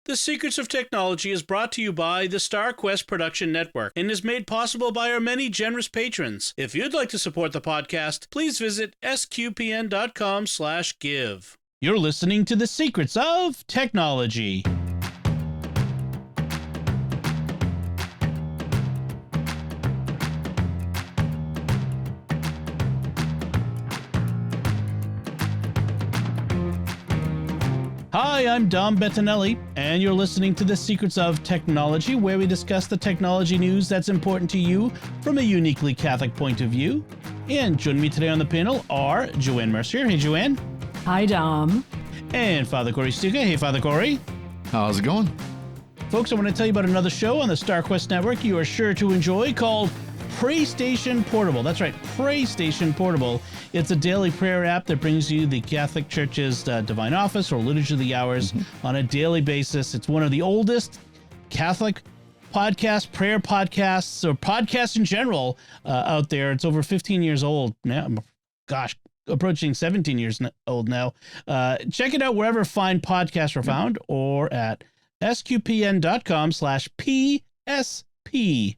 The Secrets of Technology is brought to you by the StarQuest Production Network and is made possible by our many generous patrons. If you'd like to support the podcast, please visit sqpn.com/give. You're listening to The Secrets of Technology. Hi, I'm Dom Bettinelli, and you're listening to The Secrets of Technology, where we discuss the technology news that's important to you from a uniquely Catholic point of view. And joining me today on the panel are Joanne Mercier. Hey, Joanne. Hi, Dom. And Father Cory Sticha. Hey, Father Cory. How's it going? Folks, I want to tell you about another show on the StarQuest Network you are sure to enjoy called PrayStation Portable. That's right, PrayStation Portable. It's a daily prayer app that brings you the Catholic Church's Divine Office or Liturgy of the Hours on a daily basis. It's one of the oldest Catholic podcasts, prayer podcasts, or podcasts in general out there. It's over 15 years old now. Gosh, approaching 17 years old now. Check it out wherever fine podcasts are found or at sqpn.com/PSP.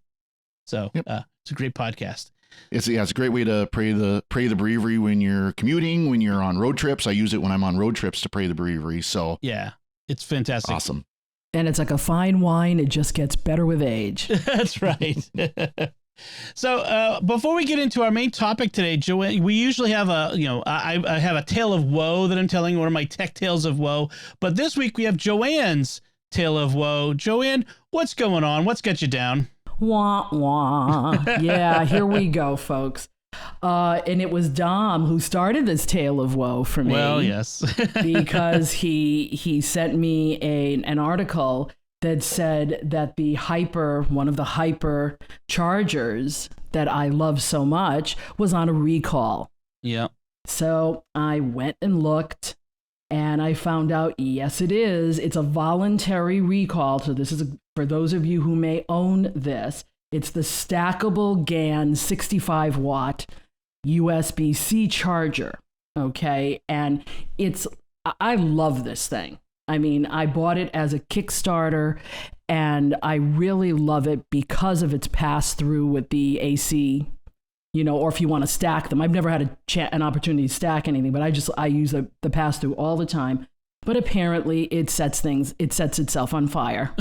So it's a great podcast. It's a great way to pray the breviary when you're commuting, when you're on road trips. I use it when I'm on road trips to pray the breviary. So yeah, it's fantastic. Awesome. And it's like a fine wine. It just gets better with age. That's right. So before we get into our main topic today, Joanne, we usually have I have a tale of woe that I'm telling, one of my tech tales of woe. But this week we have Joanne's tale of woe. Joanne, what's going on? What's got you down? Wah, wah. Yeah, here we go, folks. And it was Dom who started this tale of woe for me. Well, yes. Because he sent me an article that said that one of the hyper chargers that I love so much was on a recall. Yeah. So I went and looked. And I found out, yes, it is. It's a voluntary recall. So this is for those of you who may own this. It's the stackable GAN 65-watt USBC charger. Okay. And I love this thing. I mean, I bought it as a Kickstarter and I really love it because of its pass through with the AC, or if you want to stack them. I've never had an opportunity to stack anything, but I use the pass through all the time. But apparently it sets itself on fire.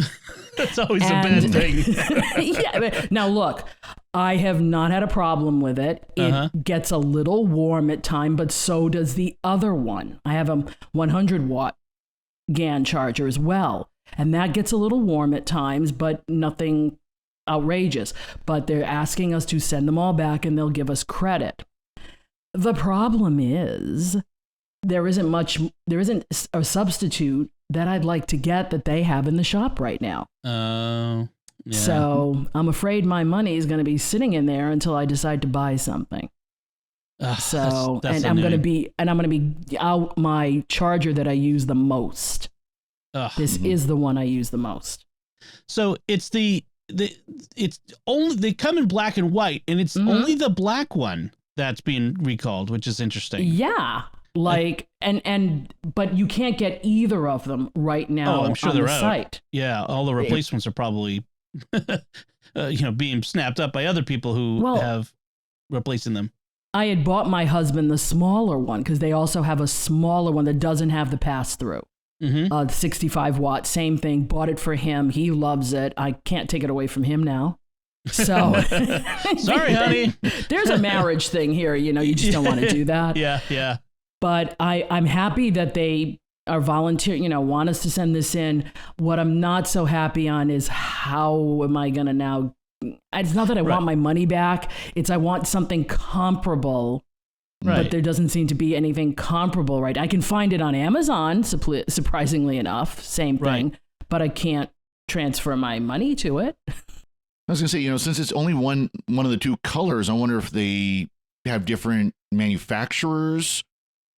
That's always a bad thing. Yeah. Now look, I have not had a problem with it. It gets a little warm at time, but so does the other one. I have a 100-watt GAN charger as well. And that gets a little warm at times, but nothing outrageous. But they're asking us to send them all back and they'll give us credit. The problem is there isn't a substitute that I'd like to get that they have in the shop right now. Oh, yeah. So I'm afraid my money is going to be sitting in there until I decide to buy something. That's I'm going to be out my charger that I use the most. This is the one I use the most. So it's it's only, they come in black and white, and it's only the black one that's being recalled, which is interesting. Yeah. Like, but you can't get either of them right now. I'm sure on they're the out. Site. Yeah. All the replacements are probably, being snapped up by other people who have replacing them. I had bought my husband the smaller one because they also have a smaller one that doesn't have the pass through. The 65 watt, same thing. Bought it for him. He loves it. I can't take it away from him now. So sorry, honey. There's a marriage thing here. You just don't want to do that. Yeah. But I'm happy that they are volunteer. Want us to send this in. What I'm not so happy on is how am I going to now? It's not that I want my money back. It's I want something comparable. Right. But there doesn't seem to be anything comparable, right? I can find it on Amazon, surprisingly enough, same thing, but I can't transfer my money to it. I was going to say, since it's only one of the two colors, I wonder if they have different manufacturers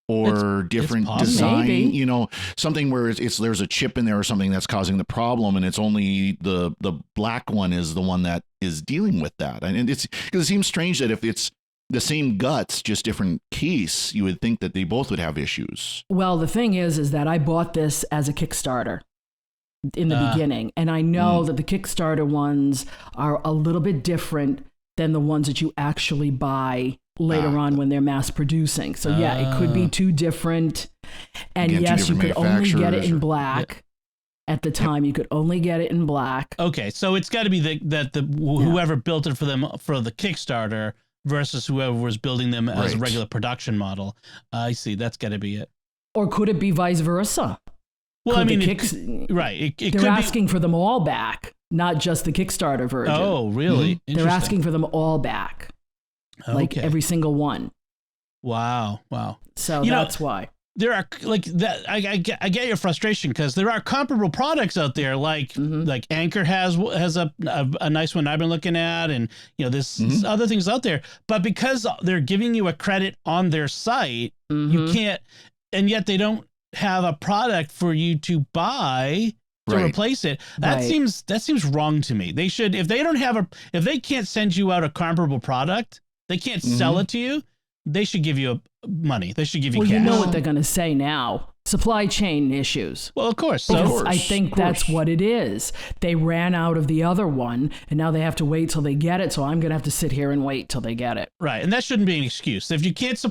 or different design, maybe. Something where there's a chip in there or something that's causing the problem, and it's only the black one is the one that is dealing with that. And it's because it seems strange that if it's the same guts, just different case, you would think that they both would have issues. Well, the thing is that I bought this as a Kickstarter. in the beginning. And I know that the Kickstarter ones are a little bit different than the ones that you actually buy later on when they're mass producing. So yeah, it could be two different. And Again, yes, you could only get it in manufacturers black. At the time, you could only get it in black. Okay, so it's got to be whoever built it for them for the Kickstarter versus whoever was building them as a Right. regular production model. I see. That's got to be it. Or could it be vice versa? Well, Could I mean, the right. It they're could asking for them all back, not just the Kickstarter version. Oh, really? They're asking for them all back, like Okay. every single one. Wow. So You know, that's why. There are like that. I get your frustration because there are comparable products out there. Like Anchor has a nice one I've been looking at, and there's other things out there. But because they're giving you a credit on their site, you can't, and yet they don't have a product for you to buy to Right. replace it. That seems wrong to me. They should, if they can't send you out a comparable product, they can't sell it to you. They should give you money. They should give you cash. You know what they're going to say now. Supply chain issues. Well, of course. Because I think that's what it is. They ran out of the other one, and now they have to wait till they get it. So I'm going to have to sit here and wait till they get it. Right. And that shouldn't be an excuse. If you can't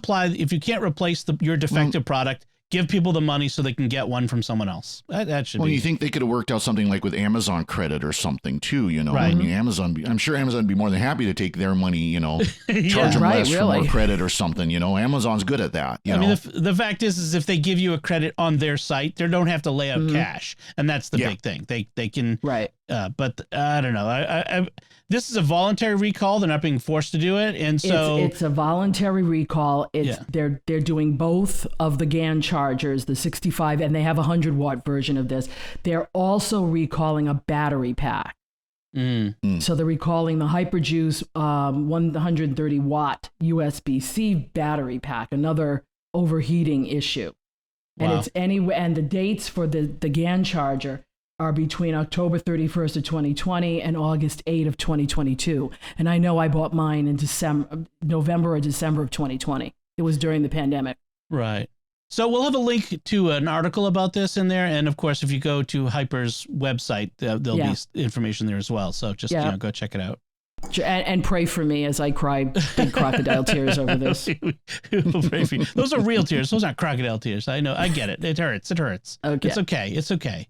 replace your defective product, give people the money so they can get one from someone else. That should be. Well, you think they could have worked out something like with Amazon credit or something too, Right. I mean, I'm sure Amazon would be more than happy to take their money, charge them Right, less for really. more credit or something, Amazon's good at that. I mean, the fact is if they give you a credit on their site, they don't have to lay out cash. And that's the big thing. They can, Right. But I don't know. This is a voluntary recall. They're not being forced to do it. And so it's a voluntary recall. They're doing both of the GAN chargers, the 65, and they have a 100-watt version of this. They're also recalling a battery pack. So they're recalling the Hyperjuice 130-watt USBC battery pack, another overheating issue. And Wow. and the dates for the GAN charger are between October 31st of 2020 and August 8 of 2022. And I know I bought mine in November or December of 2020. It was during the pandemic. Right. So we'll have a link to an article about this in there. And of course, if you go to Hyper's website, there'll be information there as well. So just go check it out. And pray for me as I cry big crocodile tears over this. We'll pray for you. Those are real tears. Those aren't crocodile tears. I know. I get it. It hurts. Okay. It's okay.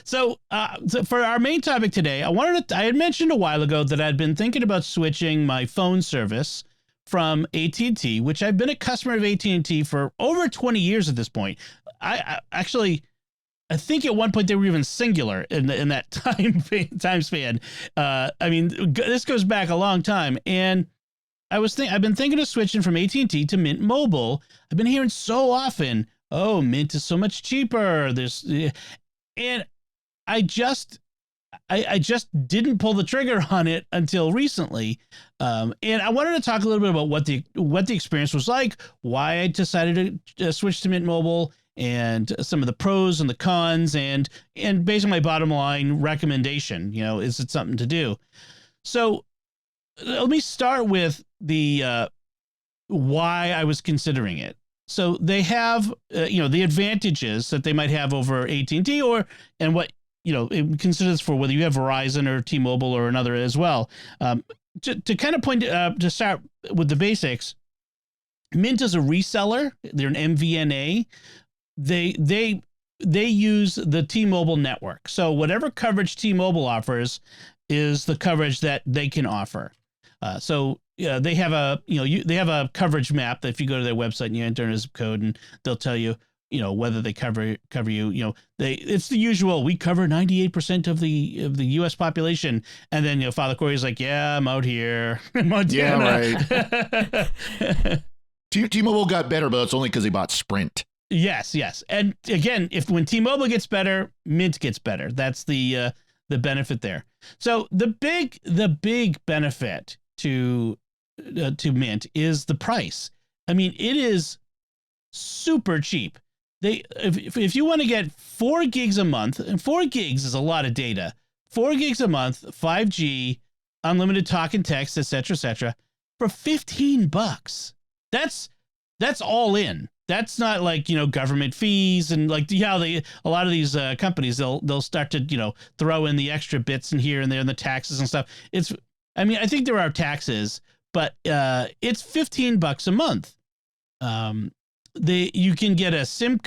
So for our main topic today, I had mentioned a while ago that I'd been thinking about switching my phone service from AT&T, which I've been a customer of AT&T for over 20 years at this point. I think at one point they were even singular in that time span. I mean, this goes back a long time, and I've been thinking of switching from AT&T to Mint Mobile. I've been hearing so often, "Oh, Mint is so much cheaper." And I just didn't pull the trigger on it until recently. And I wanted to talk a little bit about what the experience was like, why I decided to switch to Mint Mobile, and some of the pros and the cons, and based on my bottom line recommendation, is it something to do? So let me start with the why I was considering it. So they have the advantages that they might have over AT&T, and what it considers for whether you have Verizon or T-Mobile or another as well. To kind of point to start with the basics, Mint is a reseller. They're an MVNA. They use the T-Mobile network. So whatever coverage T-Mobile offers is the coverage that they can offer. They have a coverage map that if you go to their website and you enter in a zip code, and they'll tell you, whether they cover you, it's the usual, we cover 98% of the US population. And then, Father Cory's like, yeah, I'm out here in Montana. Yeah, right. T-Mobile got better, but it's only because they bought Sprint. Yes. And again, when T-Mobile gets better, Mint gets better. That's the benefit there. So the big benefit to Mint is the price. I mean, it is super cheap. If you want to get 4 gigs a month, and 4 gigs is a lot of data, 4 gigs a month, 5G, unlimited talk and text, etc., for $15. That's all in. That's not like, government fees and like, a lot of these companies, they'll start to, throw in the extra bits in here and there and the taxes and stuff. I think there are taxes, but it's $15 a month. You can get a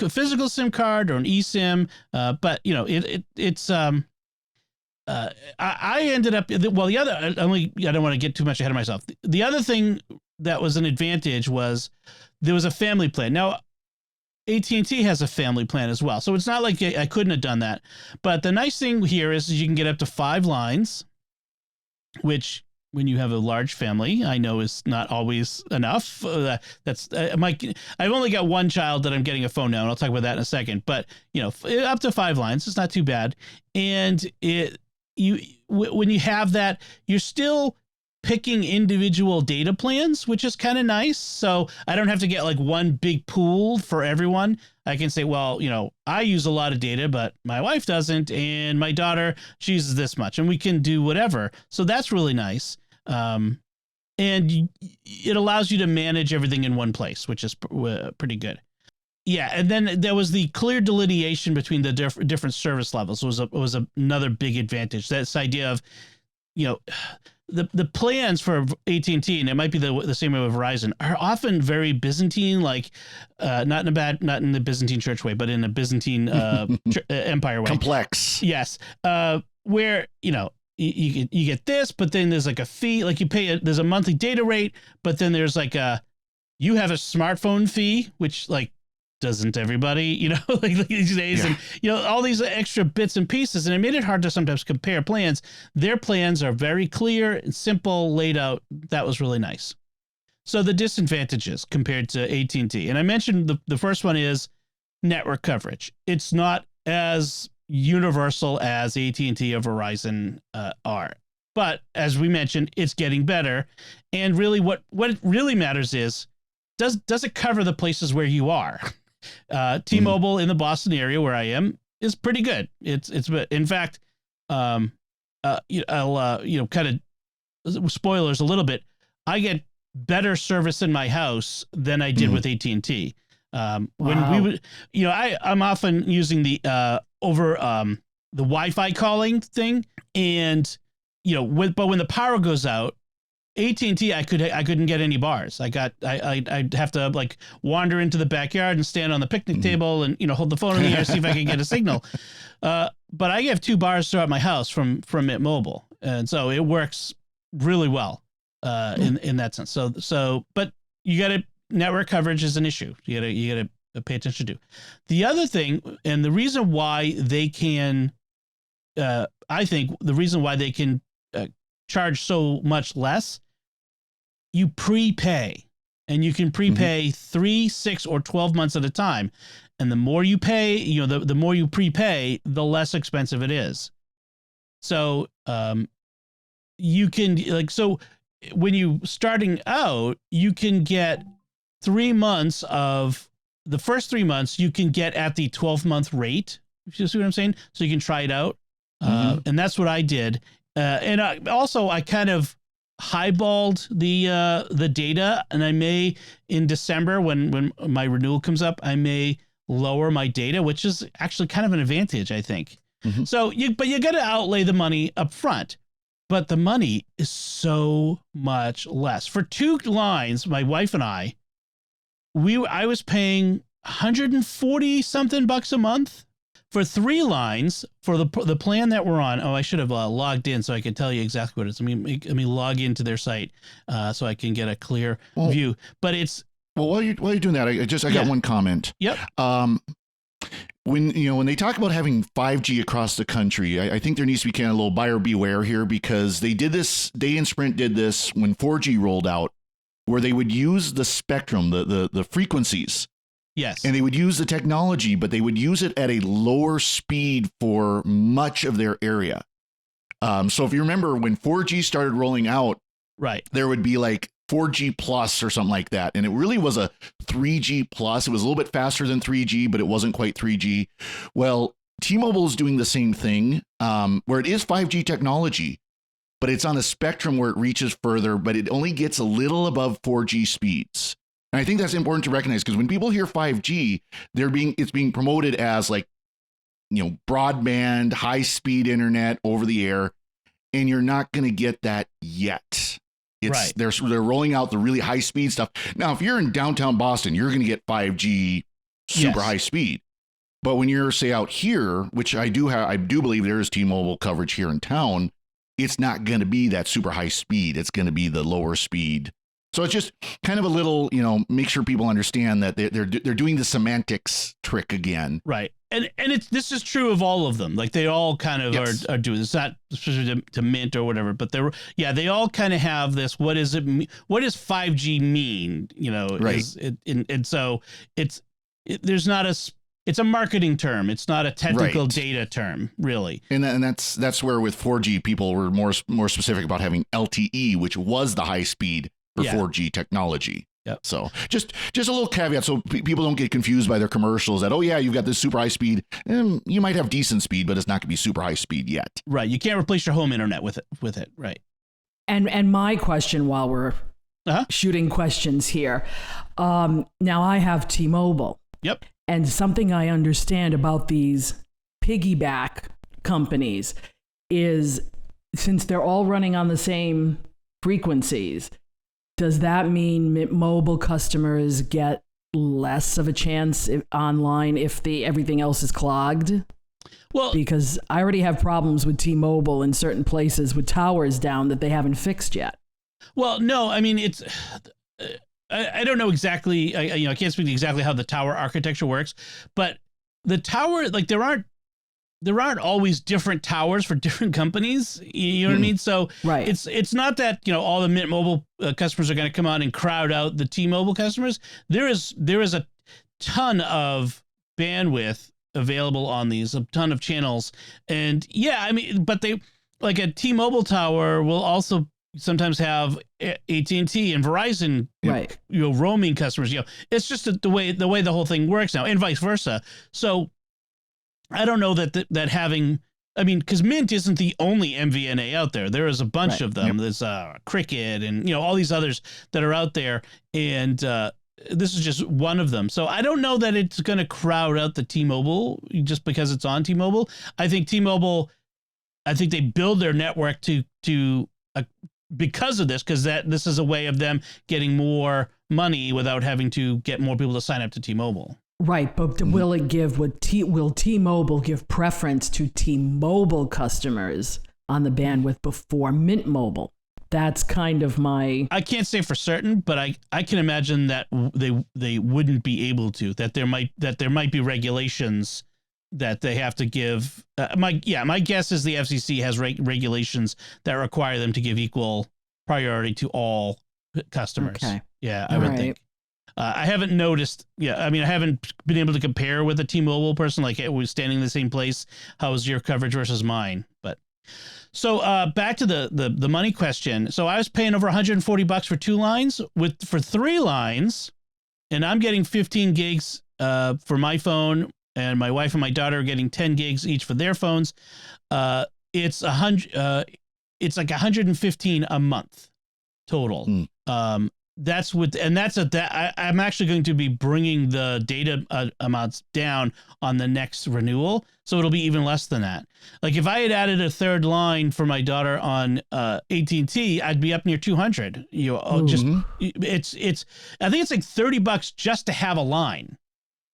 physical SIM card or an eSIM, but I ended up, well, I don't want to get too much ahead of myself. The other thing that was an advantage was there was a family plan. Now, AT&T has a family plan as well. So it's not like I couldn't have done that. But the nice thing here is you can get up to 5 lines, which when you have a large family, I know is not always enough. I've only got one child that I'm getting a phone now, and I'll talk about that in a second. But, up to 5 lines, it's not too bad. And when you have that, you're still picking individual data plans, which is kind of nice. So I don't have to get like one big pool for everyone. I can say, well, I use a lot of data, but my wife doesn't. And my daughter, she uses this much, and we can do whatever. So that's really nice. And it allows you to manage everything in one place, which is pretty good. Yeah. And then there was the clear delineation between the different service levels was another big advantage. That's the idea of, the plans for AT&T, and it might be the same way with Verizon, are often very Byzantine, like not in the Byzantine church way, but in a Byzantine empire way. Complex. Yes. Where, you get this, but then there's like a fee, like there's a monthly data rate, but then there's like you have a smartphone fee, which like doesn't everybody, like these days, yeah. And all these extra bits and pieces, and it made it hard to sometimes compare plans. Their plans are very clear and simple, laid out. That was really nice. So the disadvantages compared to AT&T, and I mentioned the first one is network coverage. It's not as universal as AT&T or Verizon are, but as we mentioned, it's getting better. And really, what really matters is does it cover the places where you are? T-Mobile in the Boston area where I am is pretty good. It's in fact, I'll kind of spoilers a little bit. I get better service in my house than I did with AT&T. When we would, I'm often using the over the Wi-Fi calling thing, and but when the power goes out, AT&T, I couldn't get any bars. I'd have to like wander into the backyard and stand on the picnic table and hold the phone in the air, see if I can get a signal. But I have 2 bars throughout my house from TMobile, and so it works really well in that sense. So but you got to network coverage is an issue. You got to pay attention to. The other thing, and the reason why they can, I think the reason why they can charge so much less, you prepay, and you can prepay 3, 6, or 12 months at a time. And the more you pay, the more you prepay, the less expensive it is. So, you can so when you starting out, you can get 3 months of the first 3 months you can get at the 12-month rate. You see what I'm saying? So you can try it out. And that's what I did. And I kind of highballed the data, and I may in December when my renewal comes up, I may lower my data, which is actually kind of an advantage, I think. So you got to outlay the money up front, but the money is so much less. For 2 lines, my wife and I was paying $140 something a month. For 3 lines, for the plan that we're on, I should have logged in so I could tell you exactly what it is. Let me log into their site so I can get a clear view. But it's while you're doing that, I got one comment. Yep. When they talk about having 5G across the country, I think there needs to be kind of a little buyer beware here, because they did this. They and Sprint did this when 4G rolled out, where they would use the spectrum, the frequencies. Yes. And they would use the technology, but they would use it at a lower speed for much of their area. So if you remember when 4G started rolling out, right, there would be like 4G plus or something like that. And it really was a 3G plus. It was a little bit faster than 3G, but it wasn't quite 3G. Well, T-Mobile is doing the same thing, where it is 5G technology, but it's on a spectrum where it reaches further, but it only gets a little above 4G speeds. And I think that's important to recognize, because when people hear 5G, it's being promoted as like, broadband, high speed internet over the air, and you're not going to get that yet. Right. They're rolling out the really high speed stuff. Now, if you're in downtown Boston, you're going to get 5G super high speed. But when you're, say, out here, which I do believe there is T-Mobile coverage here in town, it's not going to be that super high speed. It's going to be the lower speed. So it's just kind of a little, make sure people understand that they're doing the semantics trick again. Right. And this is true of all of them. Like they all kind of are doing this. It's not especially to Mint or whatever, but they all kind of have this. What does 5G mean? Right. And so there's not it's a marketing term. It's not a technical data term, really. And that's where with 4G people were more specific about having LTE, which was the high speed for 4G technology. Yep. So just a little caveat so people don't get confused by their commercials that, you've got this super high speed. You might have decent speed, but it's not going to be super high speed yet. Right. You can't replace your home internet with it. Right. And my question, while we're shooting questions here, now I have T-Mobile. Yep. And something I understand about these piggyback companies is, since they're all running on the same frequencies, does that mean Mint Mobile customers get less of a chance online if everything else is clogged? Well, because I already have problems with T-Mobile in certain places with towers down that they haven't fixed yet. Well, no, I mean, it's I don't know exactly. I can't speak to exactly how the tower architecture works, but the tower, like there aren't always different towers for different companies. You know what I mean? So it's not that, all the Mint Mobile customers are going to come out and crowd out the T-Mobile customers. There is a ton of bandwidth available on these, a ton of channels. And but they, like a T-Mobile tower will also sometimes have AT&T and Verizon, roaming customers. It's just the way the whole thing works now, and vice versa. So I don't know that having, because Mint isn't the only MVNA out there. There is a bunch of them. Yep. There's Cricket and all these others that are out there, and this is just one of them. So I don't know that it's going to crowd out the T-Mobile just because it's on T-Mobile. I think T-Mobile, they build their network to because of this, because this is a way of them getting more money without having to get more people to sign up to T-Mobile. Right, but will T-Mobile give preference to T-Mobile customers on the bandwidth before Mint Mobile? That's kind of my... I can't say for certain, but I can imagine that they wouldn't be able to. That there might be regulations that they have to give. My guess is the FCC has regulations that require them to give equal priority to all customers. Okay. Yeah, I would think. I haven't noticed. I haven't been able to compare with a T-Mobile person. Like, it was standing in the same place. How was your coverage versus mine? But so back to the money question. So I was paying over $140 for 2 lines for 3 lines, and I'm getting 15 gigs for my phone, and my wife and my daughter are getting 10 gigs each for their phones. It's like $115 a month total. I'm actually going to be bringing the data amounts down on the next renewal, so it'll be even less than that. Like if I had added a 3rd line for my daughter on AT&T, I'd be up near $200. It's I think it's like $30 just to have a line,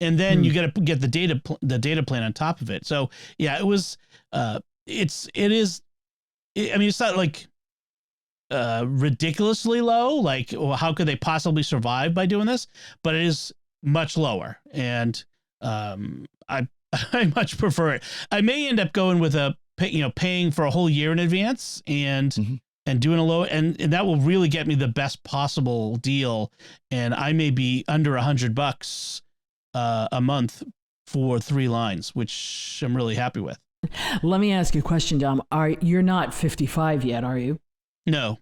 and then you got to get the data plan on top of it. So it was it's not like ridiculously low, like, well, how could they possibly survive by doing this? But it is much lower, and I much prefer it. I may end up going with paying for a whole year in advance and doing a low, and that will really get me the best possible deal, and I may be under $100 a month for 3 lines, which I'm really happy with. Let me ask you a question, Dom. You're not 55 yet, are you? No.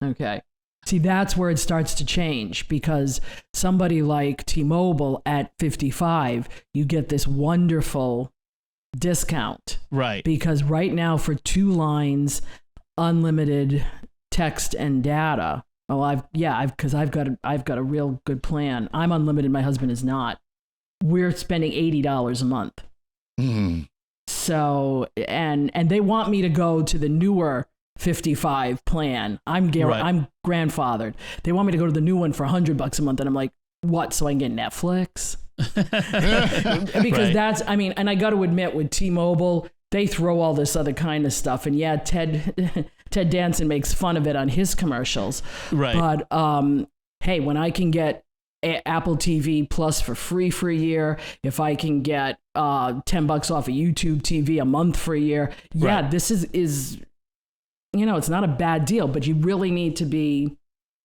Okay. See, that's where it starts to change, because somebody like T-Mobile at 55, you get this wonderful discount. Right. Because right now for 2 lines, unlimited text and data, Oh, because I've got a real good plan. I'm unlimited. My husband is not. We're spending $80 a month. Mm. So, and they want me to go to the newer 55 plan. I'm grandfathered. They want me to go to the new one for $100 a month. And I'm like, what? So I can get Netflix? Because that's, I mean, and I got to admit with T-Mobile, they throw all this other kind of stuff. And yeah, Ted Danson makes fun of it on his commercials. Right. But, hey, when I can get Apple TV Plus for free for a year, if I can get $10 off of YouTube TV a month for a year, this is it's not a bad deal, but you really need to be.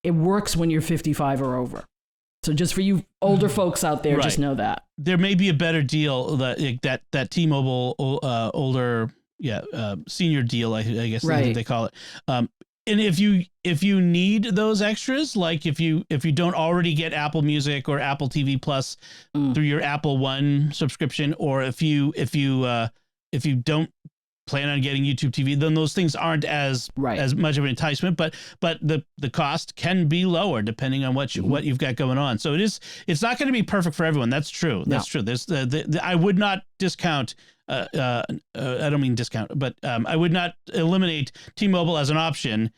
It works when you're 55 or over. So just for you older folks out there, just know that there may be a better deal that T-Mobile older senior deal, I guess they call it. And if you need those extras, like if you don't already get Apple Music or Apple TV Plus through your Apple One subscription, or if you don't plan on getting YouTube TV, then those things aren't as much of an enticement. But the cost can be lower depending on what you've got going on. So it's not going to be perfect for everyone. That's true. That's true. There's I would not discount. I don't mean discount, but I would not eliminate T-Mobile as an option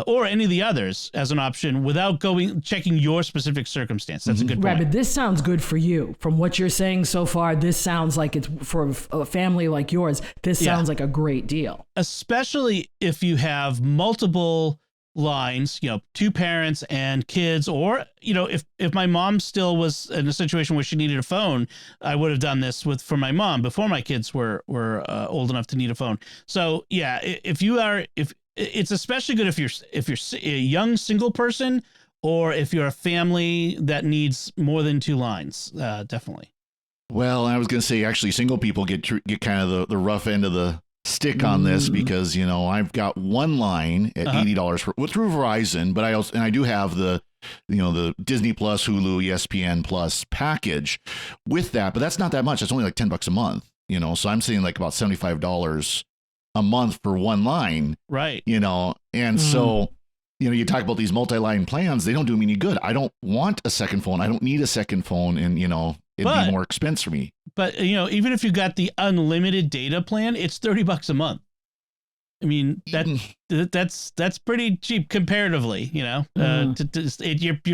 or any of the others as an option without checking your specific circumstance. That's a good point. Right, but this sounds good for you. From what you're saying so far, this sounds like it's for a family like yours. This sounds like a great deal. Especially if you have multiple lines, 2 parents and kids, or, if my mom still was in a situation where she needed a phone, I would have done this for my mom before my kids were old enough to need a phone. So yeah, if it's especially good if you're a young single person, or if you're a family that needs more than 2 lines, definitely. Well, I was going to say, actually, single people get kind of the rough end of the stick on this, because I've got one line at $80 through Verizon, but I do have the Disney Plus, Hulu, ESPN Plus package with that, but that's not that much. It's only like $10 a month, so I'm saying like about $75 a month for one line, right? And so you talk about these multi-line plans, they don't do me any good. I don't want a second phone. I don't need a second phone, and it'd be more expense for me. But even if you got the unlimited data plan, it's $30 a month. I mean, that's pretty cheap comparatively. You're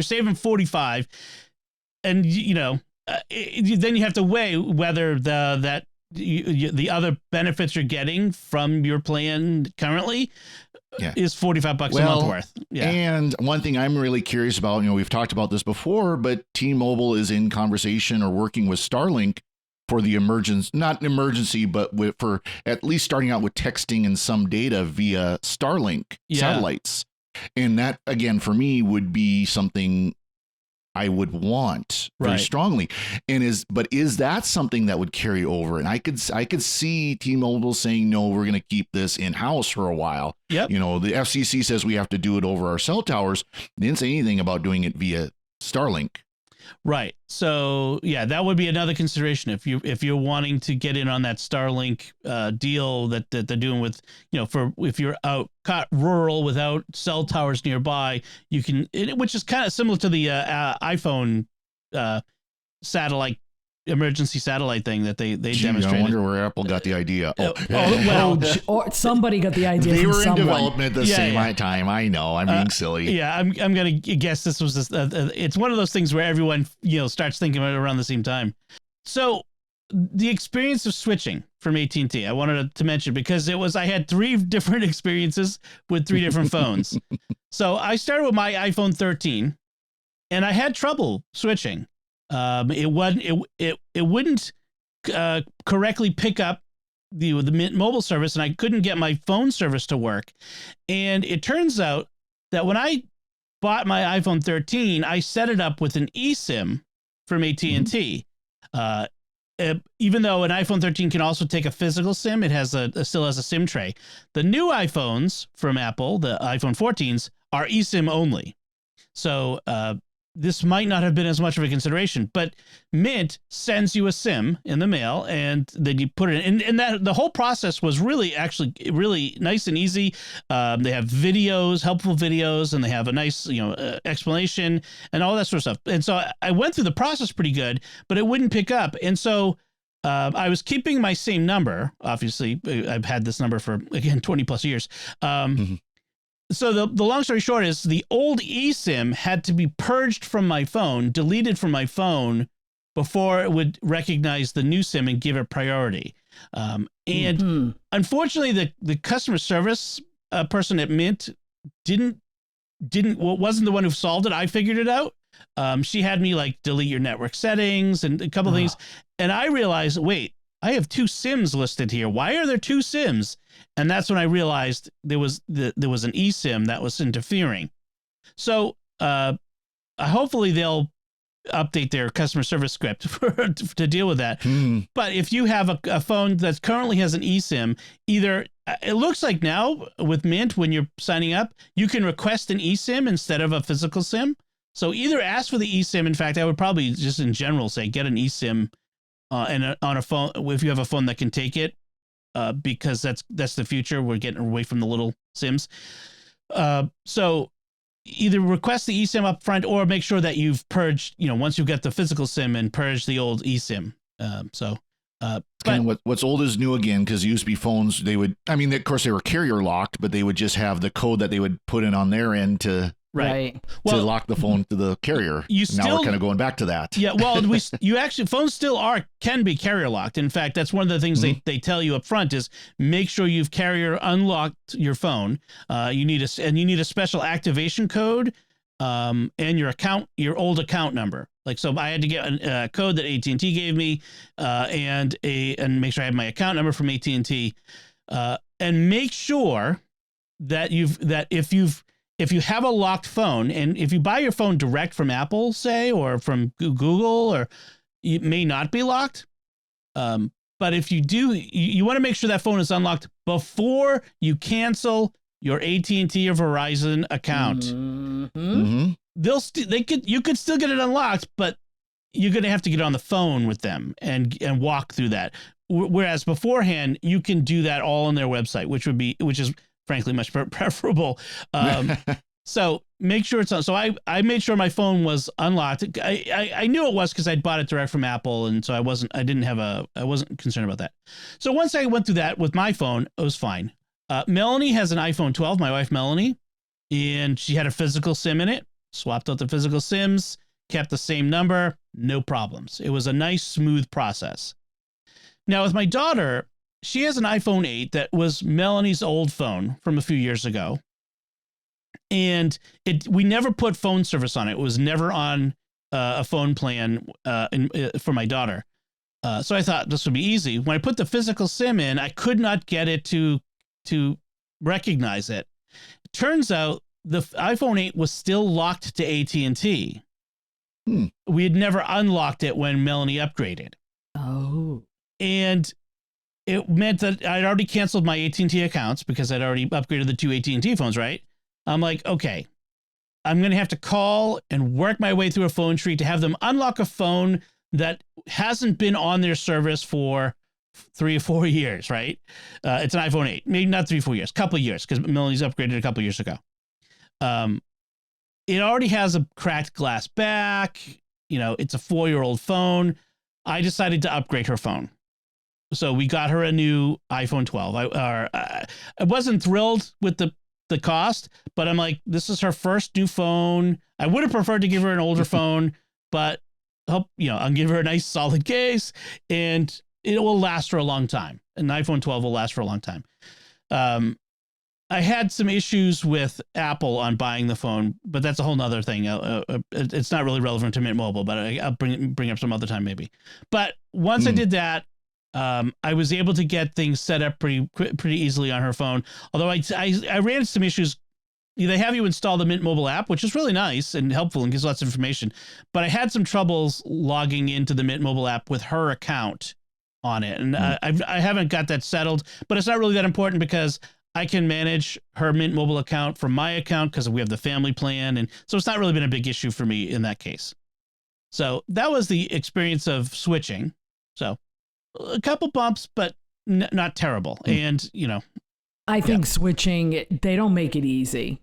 saving $45, and then you have to weigh whether the other benefits you're getting from your plan currently is $45 a month worth. Yeah. And one thing I'm really curious about, we've talked about this before, but T-Mobile is in conversation or working with Starlink for the not emergency, but for at least starting out with texting and some data via Starlink satellites. And that, again, for me would be something I would want very strongly. But is that something that would carry over? And I could see T-Mobile saying, no, we're going to keep this in-house for a while. Yep. The FCC says we have to do it over our cell towers. They didn't say anything about doing it via Starlink. Right. So yeah, that would be another consideration if you're wanting to get in on that Starlink deal that they're doing with, if you're out rural without cell towers nearby, you can, which is kind of similar to the iPhone emergency satellite thing that they demonstrated. I wonder where Apple got the idea. Or somebody got the idea. They were in someone. development at the same time. I know. I'm being silly. Yeah, I'm gonna guess this was it's one of those things where everyone starts thinking about it around the same time. So the experience of switching from AT&T, I wanted to mention, because I had 3 different experiences with 3 different phones. So I started with my iPhone 13, and I had trouble switching. It wouldn't correctly pick up the Mint Mobile service, and I couldn't get my phone service to work. And it turns out that when I bought my iPhone 13, I set it up with an eSIM from AT&T. Even though an iPhone 13 can also take a physical SIM, it still has a SIM tray. The new iPhones from Apple, the iPhone 14s, are eSIM only. So this might not have been as much of a consideration, but Mint sends you a SIM in the mail, and then you put it in. And that the whole process was actually really nice and easy. They have videos, helpful videos, and they have a nice, explanation and all that sort of stuff. And so I went through the process pretty good, but it wouldn't pick up. And so I was keeping my same number. Obviously, I've had this number for, again, 20 plus years. So the long story short is the old eSIM had to be purged from my phone, deleted from my phone before it would recognize the new SIM and give it priority. Unfortunately, the customer service person at Mint wasn't the one who solved it. I figured it out. She had me like delete your network settings and a couple of things. And I realized, wait, I have 2 SIMs listed here. Why are there 2 SIMs? And that's when I realized there was an eSIM that was interfering. So hopefully they'll update their customer service script to deal with that. But if you have a phone that currently has an eSIM, either it looks like now with Mint, when you're signing up, you can request an eSIM instead of a physical SIM. So either ask for the eSIM. In fact, I would probably just in general say get an eSIM and on a phone if you have a phone that can take it, because that's the future. We're getting away from the little SIMs. So either request the eSIM up front or make sure that you've purged, once you get the physical SIM and purge the old eSIM. What's old is new again, because USB phones, of course they were carrier locked, but they would just have the code that they would put in on their end to lock the phone to the carrier. Now we're kind of going back to that. Yeah, well, phones still can be carrier locked. In fact, that's one of the things they tell you up front is make sure you've carrier unlocked your phone. You need a special activation code, and your old account number. Like, so I had to get a code that AT&T gave me, and make sure I have my account number from AT&T, and make sure that if you have a locked phone, and if you buy your phone direct from Apple, say, or from Google, or it may not be locked. But if you do, you want to make sure that phone is unlocked before you cancel your AT&T or Verizon account. You could still get it unlocked, but you're going to have to get on the phone with them and walk through that. Whereas beforehand, you can do that all on their website, which is frankly much preferable. So make sure it's on. So I made sure my phone was unlocked. I knew it was because I'd bought it direct from Apple, and so I wasn't concerned about that. So once I went through that with my phone, it was fine. Melanie has an iPhone 12, my wife Melanie, and she had a physical SIM in it. Swapped out the physical SIMs, kept the same number, no problems. It was a nice, smooth process. Now with my daughter, she has an iPhone 8 that was Melanie's old phone from a few years ago. And we never put phone service on it. It was never on a phone plan for my daughter. So I thought this would be easy. When I put the physical SIM in, I could not get it to recognize it. It turns out the iPhone 8 was still locked to AT&T. We had never unlocked it when Melanie upgraded. Oh. And it meant that I'd already canceled my AT&T accounts because I'd already upgraded the 2 AT&T phones, right? I'm like, okay, I'm going to have to call and work my way through a phone tree to have them unlock a phone that hasn't been on their service for 3 or 4 years, right? It's an iPhone 8, maybe not 3 or 4 years, couple of years, because Melanie's upgraded a couple of years ago. It already has a cracked glass back. It's a 4-year-old phone. I decided to upgrade her phone. So we got her a new iPhone 12. I wasn't thrilled with the cost, but I'm like, this is her first new phone. I would have preferred to give her an older phone, but I'll give her a nice solid case, and it will last for a long time. An iPhone 12 will last for a long time. I had some issues with Apple on buying the phone, but that's a whole nother thing. It's not really relevant to Mint Mobile, but I'll bring up some other time maybe. But once I did that, I was able to get things set up pretty easily on her phone. Although I ran into some issues. They have you install the Mint Mobile app, which is really nice and helpful and gives lots of information. But I had some troubles logging into the Mint Mobile app with her account on it. And I haven't got that settled, but it's not really that important because I can manage her Mint Mobile account from my account because we have the family plan. And so it's not really been a big issue for me in that case. So that was the experience of switching. So a couple bumps, but not terrible. And, I think switching, they don't make it easy,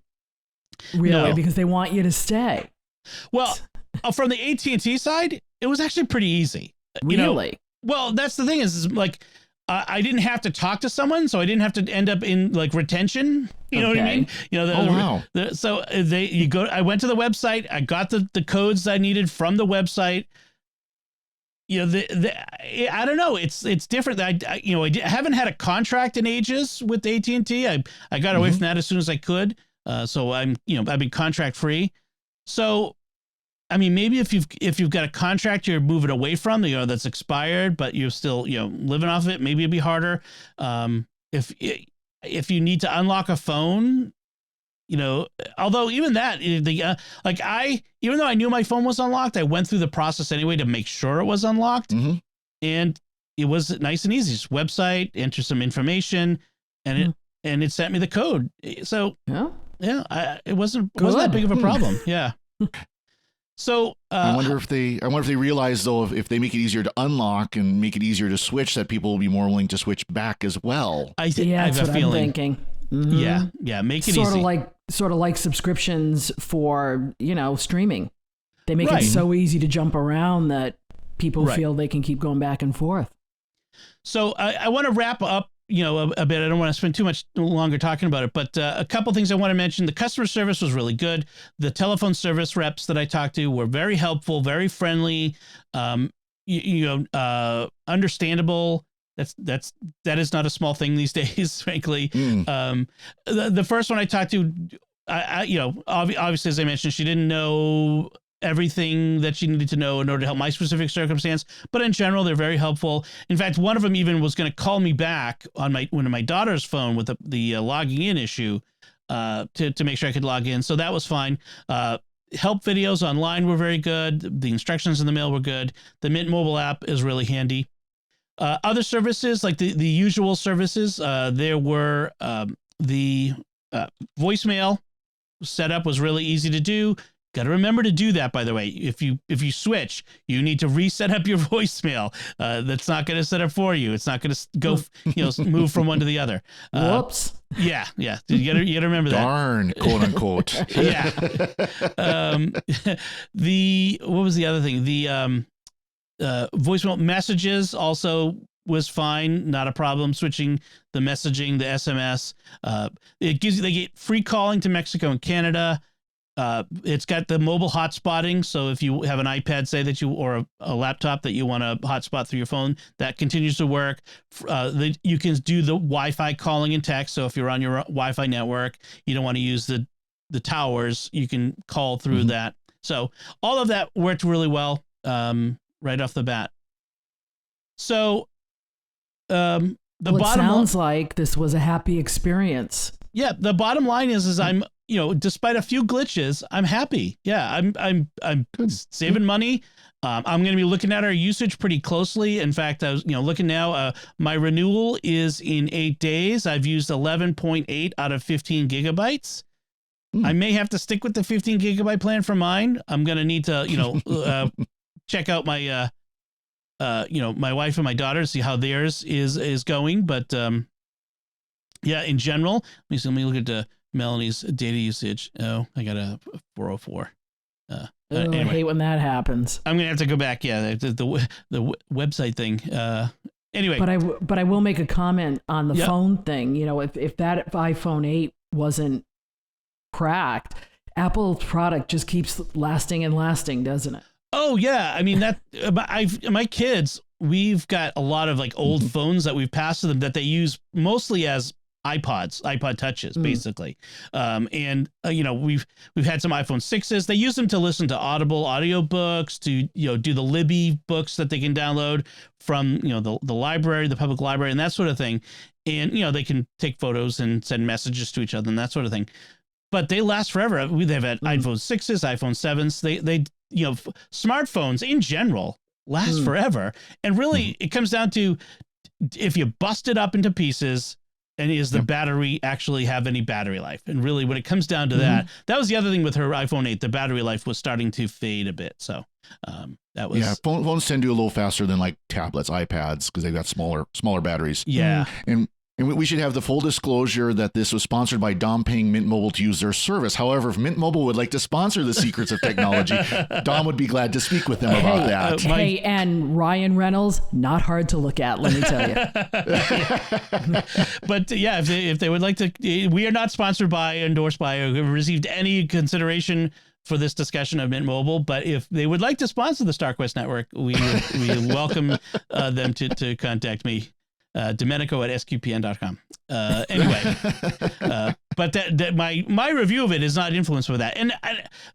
really, because they want you to stay. Well, from the AT&T side, it was actually pretty easy. Really? Well, that's the thing is like, I didn't have to talk to someone, so I didn't have to end up in like retention. You know what I mean? Wow. I went to the website. I got the codes I needed from the website. I don't know. It's different. I haven't had a contract in ages with AT&T. I got away from that as soon as I could. So I've been contract free. So, I mean, maybe if you've got a contract you're moving away from, that's expired, but you're still, living off of it, maybe it'd be harder. If you need to unlock a phone, although even that, even though I knew my phone was unlocked, I went through the process anyway to make sure it was unlocked. And it was nice and easy. Just website, enter some information, and it sent me the code. So it wasn't that big of a problem. Yeah. So I wonder if they realize though, if they make it easier to unlock and make it easier to switch, that people will be more willing to switch back as well. I have a feeling. I'm thinking. Yeah. Make it easy. Sort of like subscriptions for, streaming. They make it so easy to jump around that people feel they can keep going back and forth. So I want to wrap up, a bit. I don't want to spend too much longer talking about it, but a couple things I want to mention. The customer service was really good. The telephone service reps that I talked to were very helpful, very friendly, understandable. That is not a small thing these days, frankly. The first one I talked to, obviously, as I mentioned, she didn't know everything that she needed to know in order to help my specific circumstance, but in general, they're very helpful. In fact, one of them even was going to call me back on my daughter's phone with the logging in issue to make sure I could log in. So that was fine. Help videos online were very good. The instructions in the mail were good. The Mint Mobile app is really handy. Other services, like the usual services, there were the voicemail setup was really easy to do. Got to remember to do that, by the way. If you switch, you need to reset up your voicemail. That's not going to set up for you. It's not going to go, move from one to the other. Whoops. Yeah. You got to remember that. Darn, quote unquote. Yeah. What was the other thing? The voicemail messages also was fine, not a problem. Switching the messaging, the SMS. They get free calling to Mexico and Canada. It's got the mobile hotspotting. So if you have an iPad, say that or a laptop that you want to hotspot through your phone, that continues to work. You can do the Wi-Fi calling and text. So if you're on your Wi-Fi network, you don't want to use the towers, you can call through that. So all of that worked really well, right off the bat. So, it sounds like this was a happy experience. Yeah. The bottom line is I'm, despite a few glitches, I'm happy. Yeah, I'm saving money. I'm going to be looking at our usage pretty closely. In fact, I was, looking now, my renewal is in 8 days. I've used 11.8 out of 15 gigabytes. I may have to stick with the 15 gigabyte plan for mine. I'm going to need to, check out my, my wife and my daughter, see how theirs is going. But, yeah, in general, let me look at Melanie's data usage. Oh, I got a 404. Anyway. I hate when that happens. I'm gonna have to go back. Yeah, the website thing. Anyway, but I will make a comment on the phone thing. If that iPhone 8 wasn't cracked, Apple's product just keeps lasting and lasting, doesn't it? Oh yeah, I mean that. My kids, we've got a lot of like old phones that we've passed to them that they use mostly as iPod touches, basically. And we've had some iPhone 6s. They use them to listen to Audible audiobooks, to, do the Libby books that they can download from, the library, the public library, and that sort of thing. And, they can take photos and send messages to each other and that sort of thing. But they last forever. They've had iPhone 6s, iPhone 7s. They smartphones in general last forever. And really, it comes down to, if you bust it up into pieces, And is the battery actually have any battery life? And really, when it comes down to that was the other thing with her iPhone 8. The battery life was starting to fade a bit. So that was phones tend to do a little faster than like tablets, iPads, because they've got smaller batteries. Yeah, And we should have the full disclosure that this was sponsored by Dom paying Mint Mobile to use their service. However, if Mint Mobile would like to sponsor the secrets of technology, Dom would be glad to speak with them about that. Hey, and Ryan Reynolds, not hard to look at, let me tell you. But yeah, if they would like to, we are not sponsored by, endorsed by, or have received any consideration for this discussion of Mint Mobile. But if they would like to sponsor the StarQuest Network, we welcome them to contact me. Domenico at sqpn.com. Anyway, but that my review of it is not influenced by that. And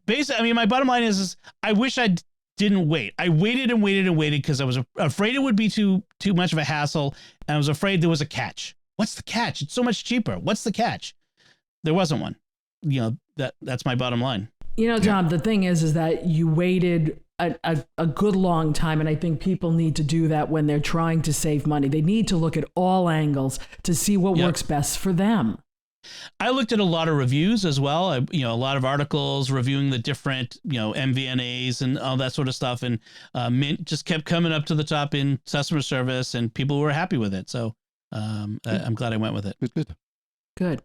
basically, I mean, my bottom line is I wish I didn't wait. I waited and waited and waited because I was afraid it would be too much of a hassle, and I was afraid there was a catch. What's the catch? It's so much cheaper. What's the catch? There wasn't one. That's my bottom line. John, the thing is that you waited a good long time, and I think people need to do that when they're trying to save money. They need to look at all angles to see what works best for them. I looked at a lot of reviews as well. A lot of articles reviewing the different, MVNAs and all that sort of stuff. And Mint just kept coming up to the top in customer service, and people were happy with it. So I'm glad I went with it. Good.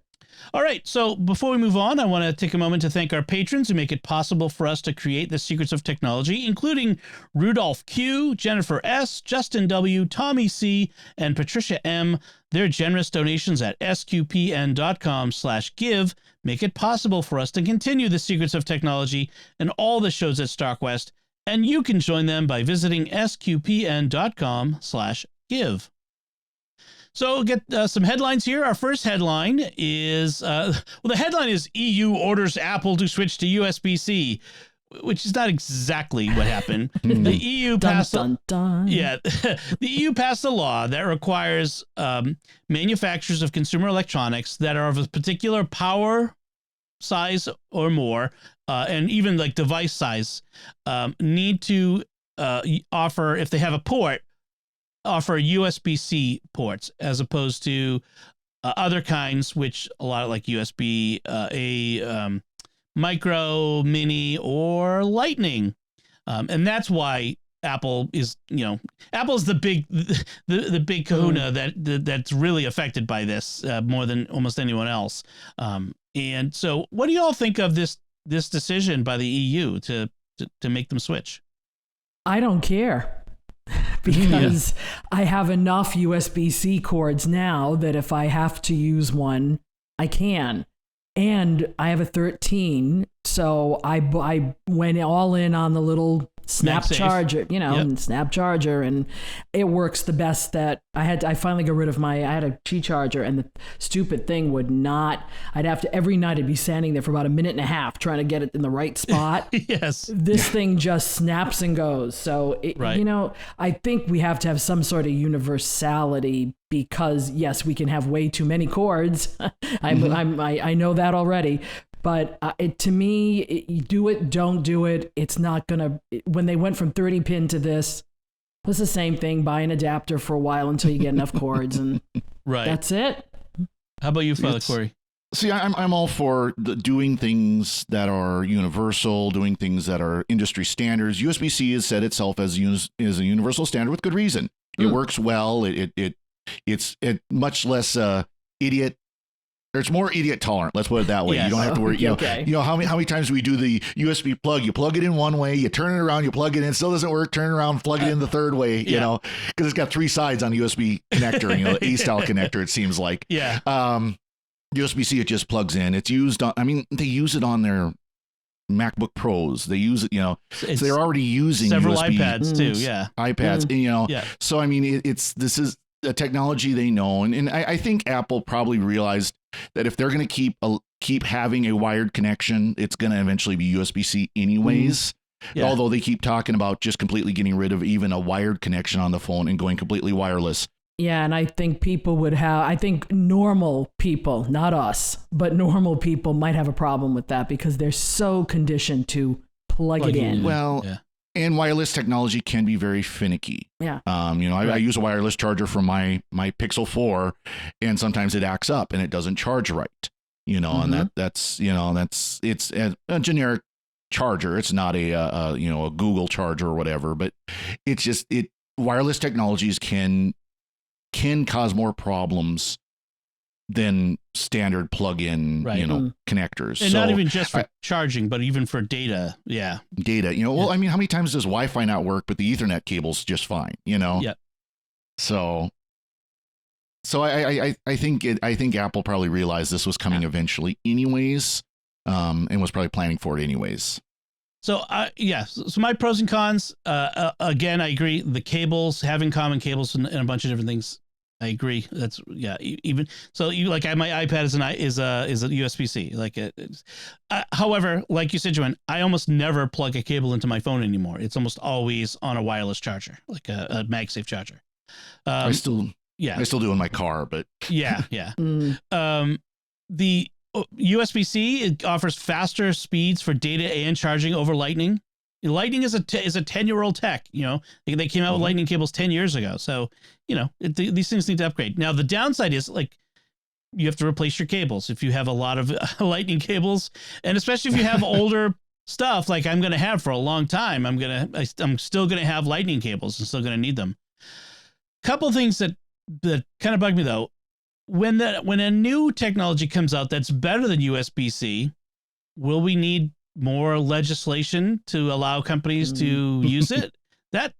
All right. So before we move on, I want to take a moment to thank our patrons who make it possible for us to create the secrets of technology, including Rudolph Q, Jennifer S, Justin W, Tommy C, and Patricia M. Their generous donations at sqpn.com/give make it possible for us to continue the secrets of technology and all the shows at StarQuest. And you can join them by visiting sqpn.com/give. So we'll get some headlines here. Our first headline is, the headline is EU orders Apple to switch to USB-C, which is not exactly what happened. The EU passed the EU passed a law that requires manufacturers of consumer electronics that are of a particular power size or more, and even like device size, need to offer, if they have a port, offer USB-C ports as opposed to other kinds, which a lot of like USB, micro, mini, or lightning. And that's why Apple is, Apple's the big kahuna that's really affected by this more than almost anyone else. And so what do you all think of this decision by the EU to make them switch? I don't care. Because I have enough USB-C cords now that if I have to use one, I can. And I have a 13, so I went all in on the little snap charger, snap charger, and it works the best that I finally got rid of I had a Qi charger, and the stupid thing would not, I'd have to, every night I'd be standing there for about a minute and a half trying to get it in the right spot. Yes. This thing just snaps and goes. So, I think we have to have some sort of universality because, yes, we can have way too many cords. I know that already. But to me, you do it, don't do it. It's not going to, when they went from 30 pin to this, it was the same thing. Buy an adapter for a while until you get enough cords, and that's it. How about you, Father Cory? See, I'm all for doing things that are universal, doing things that are industry standards. USB-C has set itself as a universal standard with good reason. It works well. It's much less idiot. It's more idiot tolerant. Let's put it that way. Yes. You don't have to worry. How many times do we do the USB plug? You plug it in one way, you turn it around, you plug it in, it still doesn't work. Turn it around, plug it in the third way. Because it's got three sides on the USB connector. The A-style connector. It seems like. Yeah. USB-C, it just plugs in. It's used on. They use it on their MacBook Pros. They use it. So they're already using several USB, iPads too. Yeah. iPads. So this is a technology they know, and I think Apple probably realized that if they're going to keep having a wired connection, it's going to eventually be USB-C anyways. Although they keep talking about just completely getting rid of even a wired connection on the phone and going completely wireless. Yeah, and I think normal people, not us, but normal people might have a problem with that because they're so conditioned to plug it in. Well, And wireless technology can be very finicky. Yeah. I use a wireless charger for my Pixel 4, and sometimes it acts up and it doesn't charge right. And that's it's a generic charger. It's not a Google charger or whatever, but it's just wireless technologies can cause more problems than standard plug-in, connectors. And not even just for charging, but even for data. Yeah. Data, well, I mean, how many times does Wi-Fi not work, but the Ethernet cable's just fine, Yeah. So I think Apple probably realized this was coming eventually anyways, and was probably planning for it anyways. So so my pros and cons, again, I agree. The cables, having common cables and a bunch of different things, I agree. That's even so. My iPad is a USB-C. However, like you said, Joanne, I almost never plug a cable into my phone anymore. It's almost always on a wireless charger, like a MagSafe charger. I still do in my car, but yeah. The USB-C, it offers faster speeds for data and charging over Lightning. Lightning is a 10-year-old tech. They came out with Lightning cables 10 years ago. So, these things need to upgrade. Now, the downside is you have to replace your cables if you have a lot of Lightning cables, and especially if you have older stuff like I'm going to have for a long time. I'm still going to have Lightning cables. I'm still going to need them. Couple things that kind of bug me though. When a new technology comes out that's better than USB-C, will we need more legislation to allow companies to use it? That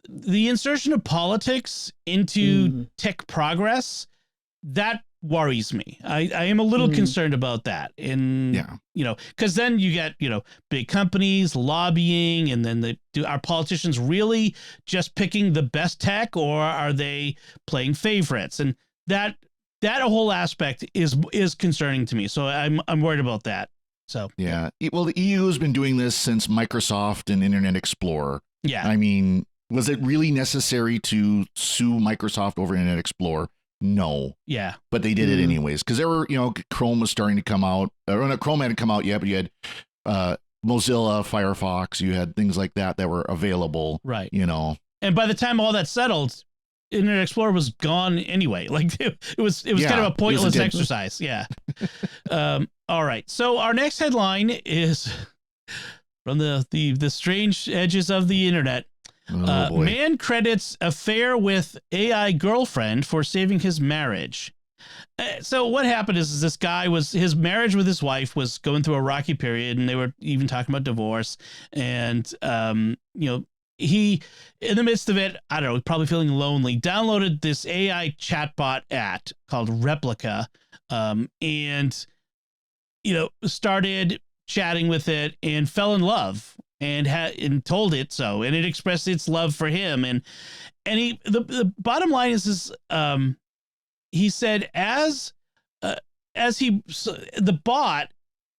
the insertion of politics into tech progress, that worries me. I am a little concerned about that. Because then you get, big companies lobbying, and then are politicians really just picking the best tech, or are they playing favorites? And that whole aspect is concerning to me. So I'm worried about that. So yeah, well, the EU has been doing this since Microsoft and Internet Explorer. Yeah, I mean, was it really necessary to sue Microsoft over Internet Explorer? No. Yeah, but they did it anyways because there were, Chrome was starting to come out. Chrome hadn't come out yet, but you had Mozilla, Firefox. You had things like that were available. Right. And by the time all that settled, Internet Explorer was gone anyway. It was kind of a pointless exercise. Yeah. All right. So our next headline is from the strange edges of the internet. Man credits affair with AI girlfriend for saving his marriage. So what happened is this guy his marriage with his wife was going through a rocky period, and they were even talking about divorce. And, he, in the midst of it, I don't know, probably feeling lonely, downloaded this AI chatbot app called Replica, and, started chatting with it and fell in love and told it so, and it expressed its love for him. And the bottom line is he said the bot,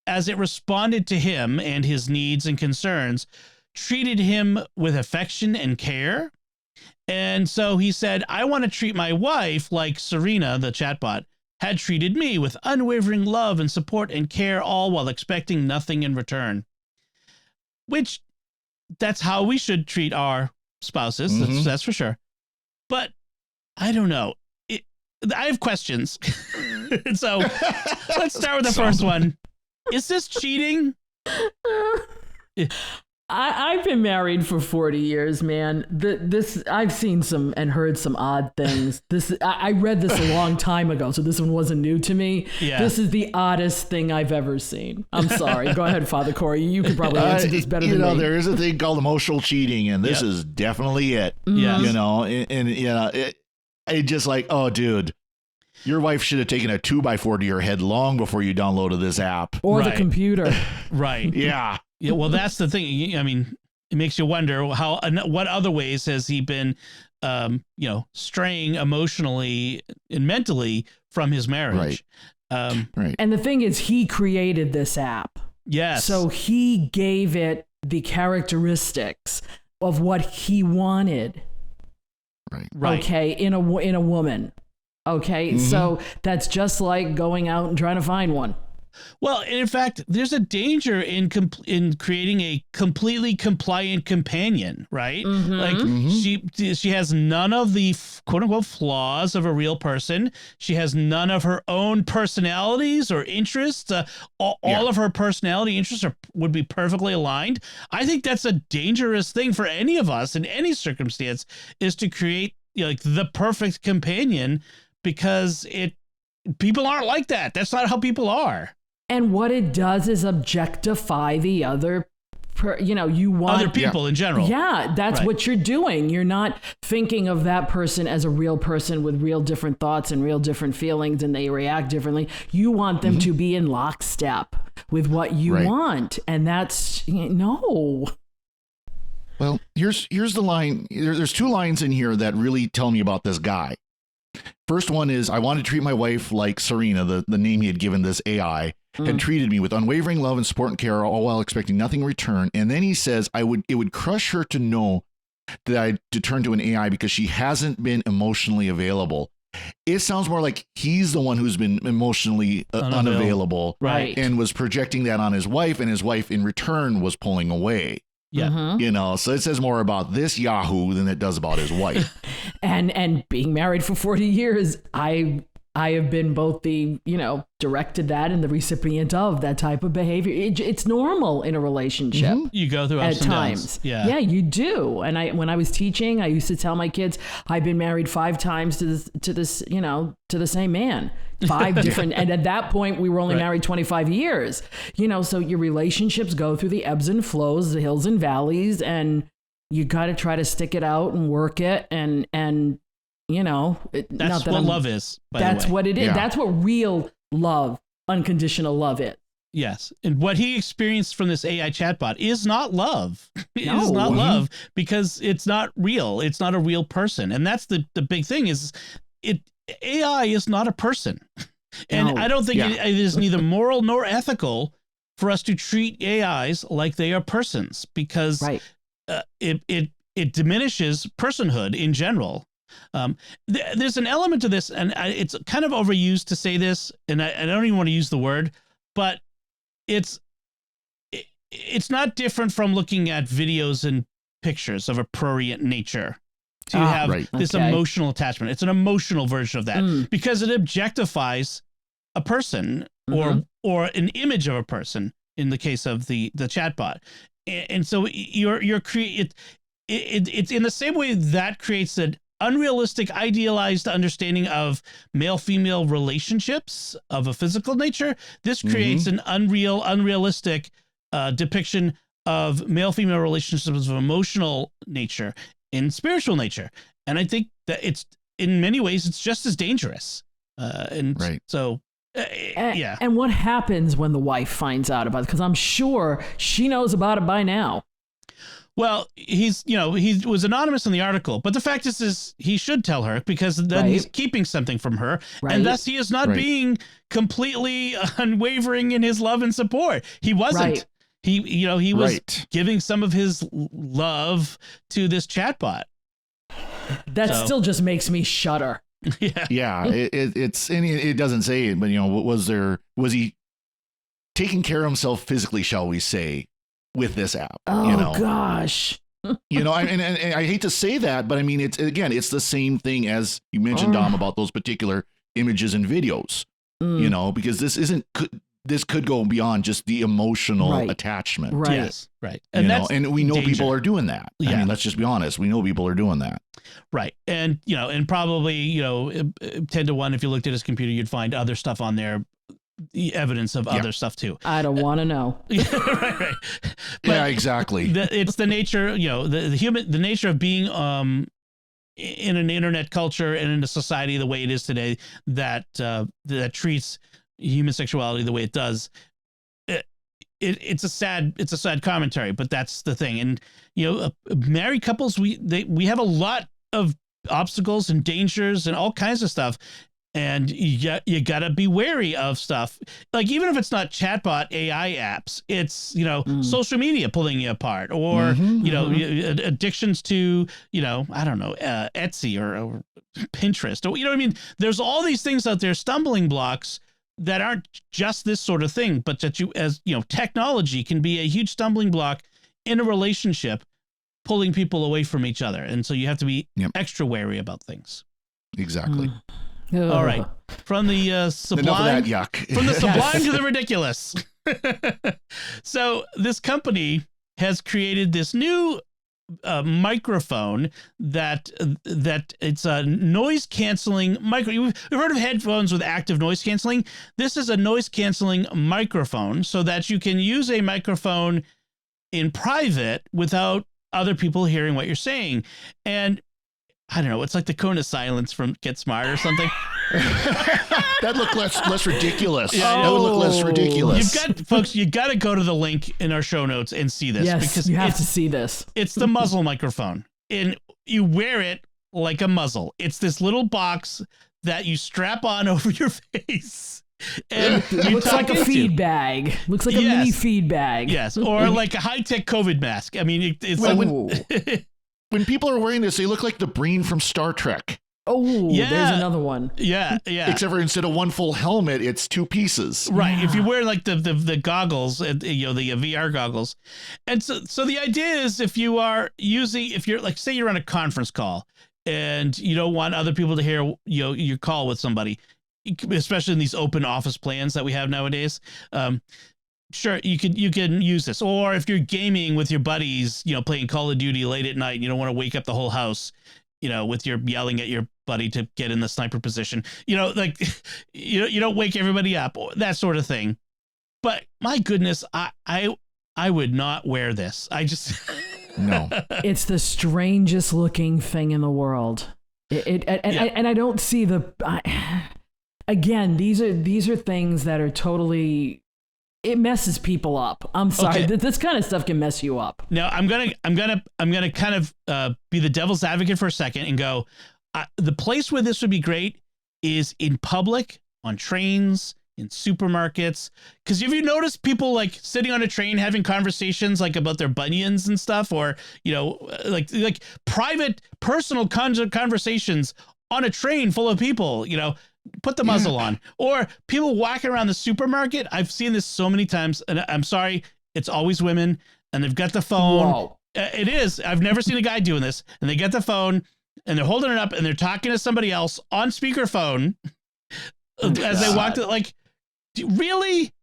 as it responded to him and his needs and concerns, treated him with affection and care. And so he said, I want to treat my wife like Serena, the chatbot, had treated me, with unwavering love and support and care, all while expecting nothing in return. Which, that's how we should treat our spouses. That's for sure. But I don't know. I have questions. So let's start with the first one. Is this cheating? I've been married for 40 years, man. I've seen some and heard some odd things. I read this a long time ago, so this one wasn't new to me. Yeah. This is the oddest thing I've ever seen. I'm sorry. Go ahead, Father Cory. You could probably answer this better than me. There is a thing called emotional cheating, and this is definitely it. Yeah. It just like, oh, dude. Your wife should have taken a 2x4 to your head long before you downloaded this app. Or the computer. Right. Yeah. Yeah. Well, that's the thing. I mean, it makes you wonder what other ways has he been, straying emotionally and mentally from his marriage. Right. And the thing is, he created this app. Yes. So he gave it the characteristics of what he wanted. Right. Okay. In a woman. Okay, so that's just like going out and trying to find one. Well, in fact, there's a danger in creating a completely compliant companion, right? Like she has none of the quote unquote flaws of a real person. She has none of her own personalities or interests. All of her personality interests would be perfectly aligned. I think that's a dangerous thing for any of us in any circumstance, is to create like the perfect companion, because people aren't like that. That's not how people are. And what it does is objectify the other, you want other people in general. Yeah, that's right. what you're doing. You're not thinking of that person as a real person with real different thoughts and real different feelings, and they react differently. You want them to be in lockstep with what you want. And that's, no. Well, here's the line. There's two lines in here that really tell me about this guy. First one is, I want to treat my wife like Serena, the name he had given this AI, had treated me with unwavering love and support and care, all while expecting nothing in return. And then he says, it would crush her to know that I to turn to an AI because she hasn't been emotionally available. It sounds more like he's the one who's been emotionally unavailable, right? And was projecting that on his wife, and his wife in return was pulling away. Yeah. So it says more about this Yahoo than it does about his wife. and being married for 40 years, I have been both the, directed that and the recipient of that type of behavior. It's normal in a relationship. You go through at ups and times. downs. Yeah. Yeah, you do. And when I was teaching, I used to tell my kids, I've been married 5 times to the same man. 5 different, and at that point we were only married 25 years, so your relationships go through the ebbs and flows, the hills and valleys, and you got to try to stick it out and work it. And that's what love is. That's what it is. Yeah. That's what real love, unconditional love is. Yes. And what he experienced from this AI chatbot is not love. It No. is not love, because it's not real. It's not a real person. And that's the big thing is AI is not a person. And I don't think it is neither moral nor ethical for us to treat AIs like they are persons, because it diminishes personhood in general. There's an element to this, and it's kind of overused to say this, and I don't even want to use the word, but it's not different from looking at videos and pictures of a prurient nature to have this emotional attachment. It's an emotional version of that because it objectifies a person or an image of a person in the case of the chatbot. And so it's in the same way that creates an unrealistic, idealized understanding of male-female relationships of a physical nature. This creates an unrealistic depiction of male-female relationships of emotional nature and spiritual nature. And I think that it's, in many ways, it's just as dangerous. So, And what happens when the wife finds out about it? Because I'm sure she knows about it by now. Well, he was anonymous in the article, but the fact is he should tell her, because then he's keeping something from her, and thus he is not being completely unwavering in his love and support. He wasn't. Right. He was giving some of his love to this chatbot. That still just makes me shudder. Yeah. It doesn't say it, but was he taking care of himself physically, shall we say, with this app? Gosh. And I hate to say that, but I mean, it's the same thing as you mentioned, Dom, about those particular images and videos, because this could go beyond just the emotional attachment. Right. Yes. Right. And and we know danger. people are doing that. Yeah. I mean, let's just be honest. We know people are doing that. Right. And, and probably, 10 to 1, if you looked at his computer, you'd find other stuff on there, the evidence of other stuff too. I don't want to know. Right. But exactly. It's the nature, the nature of being in an internet culture and in a society the way it is today that treats human sexuality the way it does. It's a sad commentary, but that's the thing. And married couples, we have a lot of obstacles and dangers and all kinds of stuff. And you gotta be wary of stuff. Like, even if it's not chatbot AI apps, it's, social media pulling you apart, or, addictions to, I don't know, Etsy or Pinterest, or, there's all these things out there, stumbling blocks that aren't just this sort of thing, but that technology can be a huge stumbling block in a relationship, pulling people away from each other. And so you have to be extra wary about things. Exactly. All right. From the sublime, enough of that yuck. From the sublime to the ridiculous. So this company has created this new microphone that it's a noise canceling micro. We've heard of headphones with active noise canceling. This is a noise canceling microphone so that you can use a microphone in private without other people hearing what you're saying. And I don't know, it's like the cone of silence from Get Smart or something. That looked less ridiculous. Yeah, that would look less ridiculous. Folks, you got to go to the link in our show notes and see this. Yes, because you have to see this. It's the muzzle microphone, and you wear it like a muzzle. It's this little box that you strap on over your face. And it looks like a feed bag. Looks like a mini feed bag. Yes, or like a high-tech COVID mask. I mean, it's when people are wearing this, they look like the Breen from Star Trek. Oh, yeah. There's another one. Yeah. Except for instead of one full helmet, it's two pieces. Right. Yeah. If you wear like the goggles, the VR goggles. And so the idea is if you're like, say you're on a conference call and you don't want other people to hear, your call with somebody, especially in these open office plans that we have nowadays. Sure, you can use this. Or if you're gaming with your buddies, playing Call of Duty late at night, and you don't want to wake up the whole house, with your yelling at your buddy to get in the sniper position, you don't wake everybody up, or that sort of thing. But my goodness, I would not wear this. I just no. It's the strangest looking thing in the world. And I don't see again, these are things that are totally. It messes people up. I'm sorry. Okay. This kind of stuff can mess you up. Now I'm gonna kind of be the devil's advocate for a second and go. The place where this would be great is in public, on trains, in supermarkets. Because if you notice people like sitting on a train having conversations like about their bunions and stuff, or like private, personal conversations on a train full of people, put the muzzle on. Or people walking around the supermarket. I've seen this so many times, and I'm sorry, it's always women, and they've got the phone. Whoa. It is. I've never seen a guy doing this, and they get the phone and they're holding it up and they're talking to somebody else on speakerphone as they walk to, like, really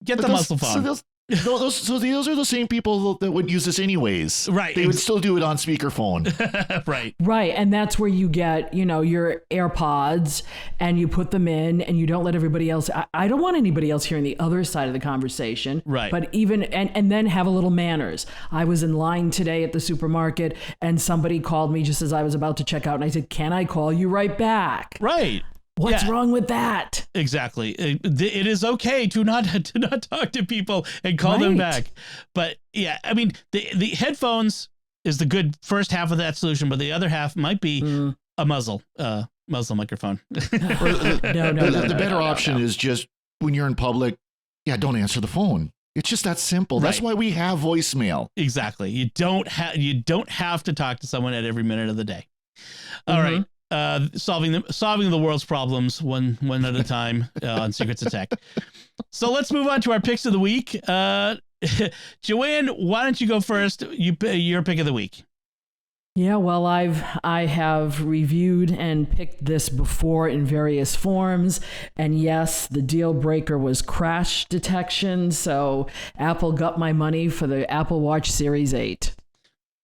get the muzzle phone. So those are the same people that would use this anyways. Right. They would still do it on speakerphone. Right. And that's where you get, your AirPods and you put them in and you don't let everybody else. I don't want anybody else hearing the other side of the conversation. Right. But and then have a little manners. I was in line today at the supermarket and somebody called me just as I was about to check out. And I said, can I call you right back? Right. What's wrong with that? Exactly. It is okay to not talk to people and call them back. But yeah, I mean, the headphones is the good first half of that solution, but the other half might be a muzzle microphone. The better option is just when you're in public, don't answer the phone. It's just that simple. Right. That's why we have voicemail. Exactly. You don't have to talk to someone at every minute of the day. All right. Solving the world's problems one at a time on Secrets of Tech. So let's move on to our picks of the week. Joanne, why don't you go first? Your pick of the week. Yeah, well, I have reviewed and picked this before in various forms, and yes, the deal breaker was crash detection. So Apple got my money for the Apple Watch Series 8.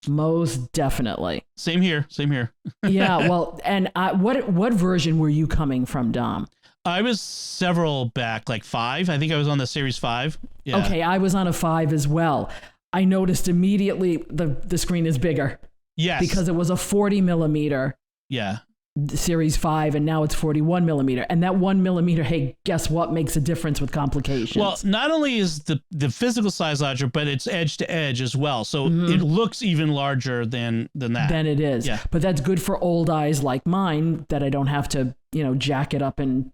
Most definitely. Same here. Yeah, well, and what version were you coming from, Dom? I was several back, like 5. I think I was on the Series 5. Yeah. Okay, I was on a 5 as well. I noticed immediately the screen is bigger. Yes. Because it was a 40 millimeter. Yeah. Series 5, and now it's 41 millimeter. And that 1 millimeter, hey, guess what makes a difference with complications? Well, not only is the physical size larger, but it's edge to edge as well. So it looks even larger than that. Than it is. Yeah. But that's good for old eyes like mine that I don't have to, jack it up in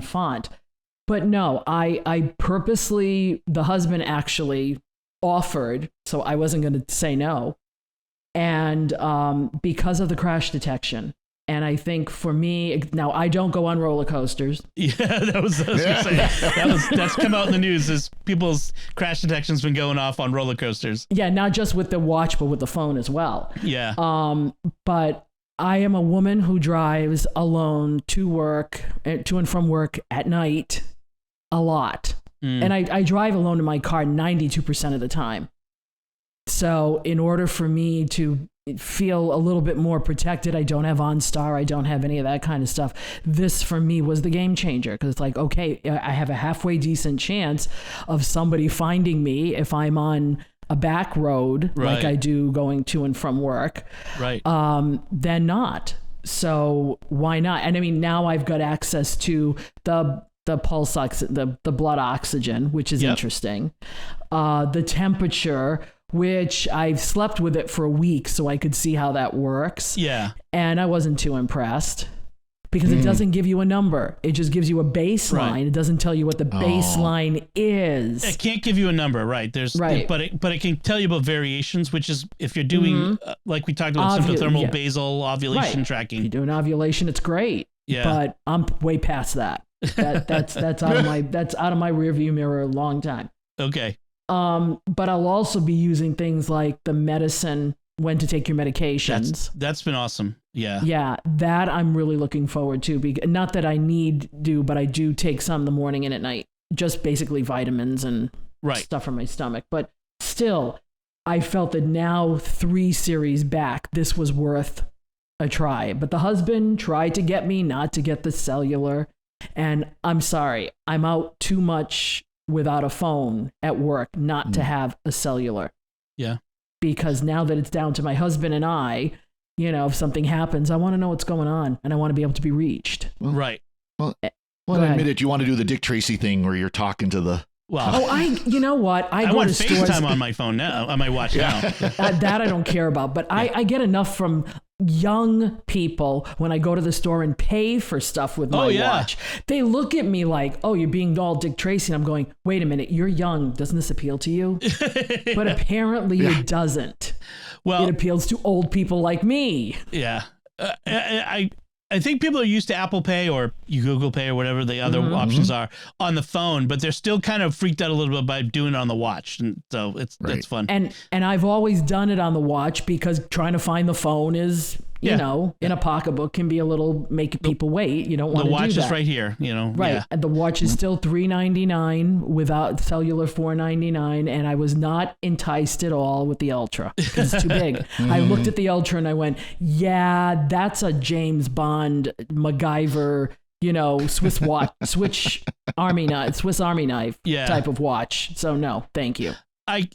font. But no, I purposely, the husband actually offered, so I wasn't going to say no. And because of the crash detection. And I think for me, now I don't go on roller coasters. Yeah, I was gonna say that's come out in the news. Is people's crash detection's been going off on roller coasters. Yeah, not just with the watch, but with the phone as well. Yeah. But I am a woman who drives alone to and from work at night a lot. And I drive alone in my car 92% of the time. So in order for me to feel a little bit more protected, I don't have OnStar, I don't have any of that kind of stuff. This for me was the game changer, because it's like, okay, I have a halfway decent chance of somebody finding me if I'm on a back road, like I do going to and from work, then not. So why not? And I mean, now I've got access to the pulse the blood oxygen, which is interesting. The temperature, which I've slept with it for a week so I could see how that works. Yeah. And I wasn't too impressed, because it doesn't give you a number. It just gives you a baseline. Right. It doesn't tell you what the baseline is. It can't give you a number, right? But it can tell you about variations, which is if you're doing like we talked about symptothermal basal ovulation tracking. If you're doing ovulation, it's great. Yeah. But I'm way past that. That's out of my rearview mirror a long time. Okay. But I'll also be using things like the medicine, when to take your medications. That's been awesome. Yeah. Yeah, that I'm really looking forward to. Not that I but I do take some in the morning and at night. Just basically vitamins and stuff for my stomach. But still, I felt that now 3 series back, this was worth a try. But the husband tried to get me not to get the cellular. And I'm sorry, I'm out too much without a phone at work not to have a cellular. Yeah. Because now that it's down to my husband and I, if something happens, I want to know what's going on, and I want to be able to be reached. Right. Well, admit it, you want to do the Dick Tracy thing where you're talking to the... Well, you know what? I go want to stores. FaceTime on my phone now, on my watch now. That I don't care about, but I get enough from young people when I go to the store and pay for stuff with my watch. They look at me like, oh, you're being all Dick Tracy. And I'm going, wait a minute, you're young. Doesn't this appeal to you? But apparently it doesn't. Well, it appeals to old people like me. Yeah. I think people are used to Apple Pay or Google Pay or whatever the other options are on the phone, but they're still kind of freaked out a little bit by doing it on the watch. And so it's fun. And I've always done it on the watch, because trying to find the phone is, in a pocketbook can be a little, make people wait. You don't want to do that. The watch is right here, Right. Yeah. And the watch is still $399 without cellular $499. And I was not enticed at all with the Ultra, because it's too big. I looked at the Ultra and I went, yeah, that's a James Bond, MacGyver, Swiss Army knife type of watch. So no, thank you. I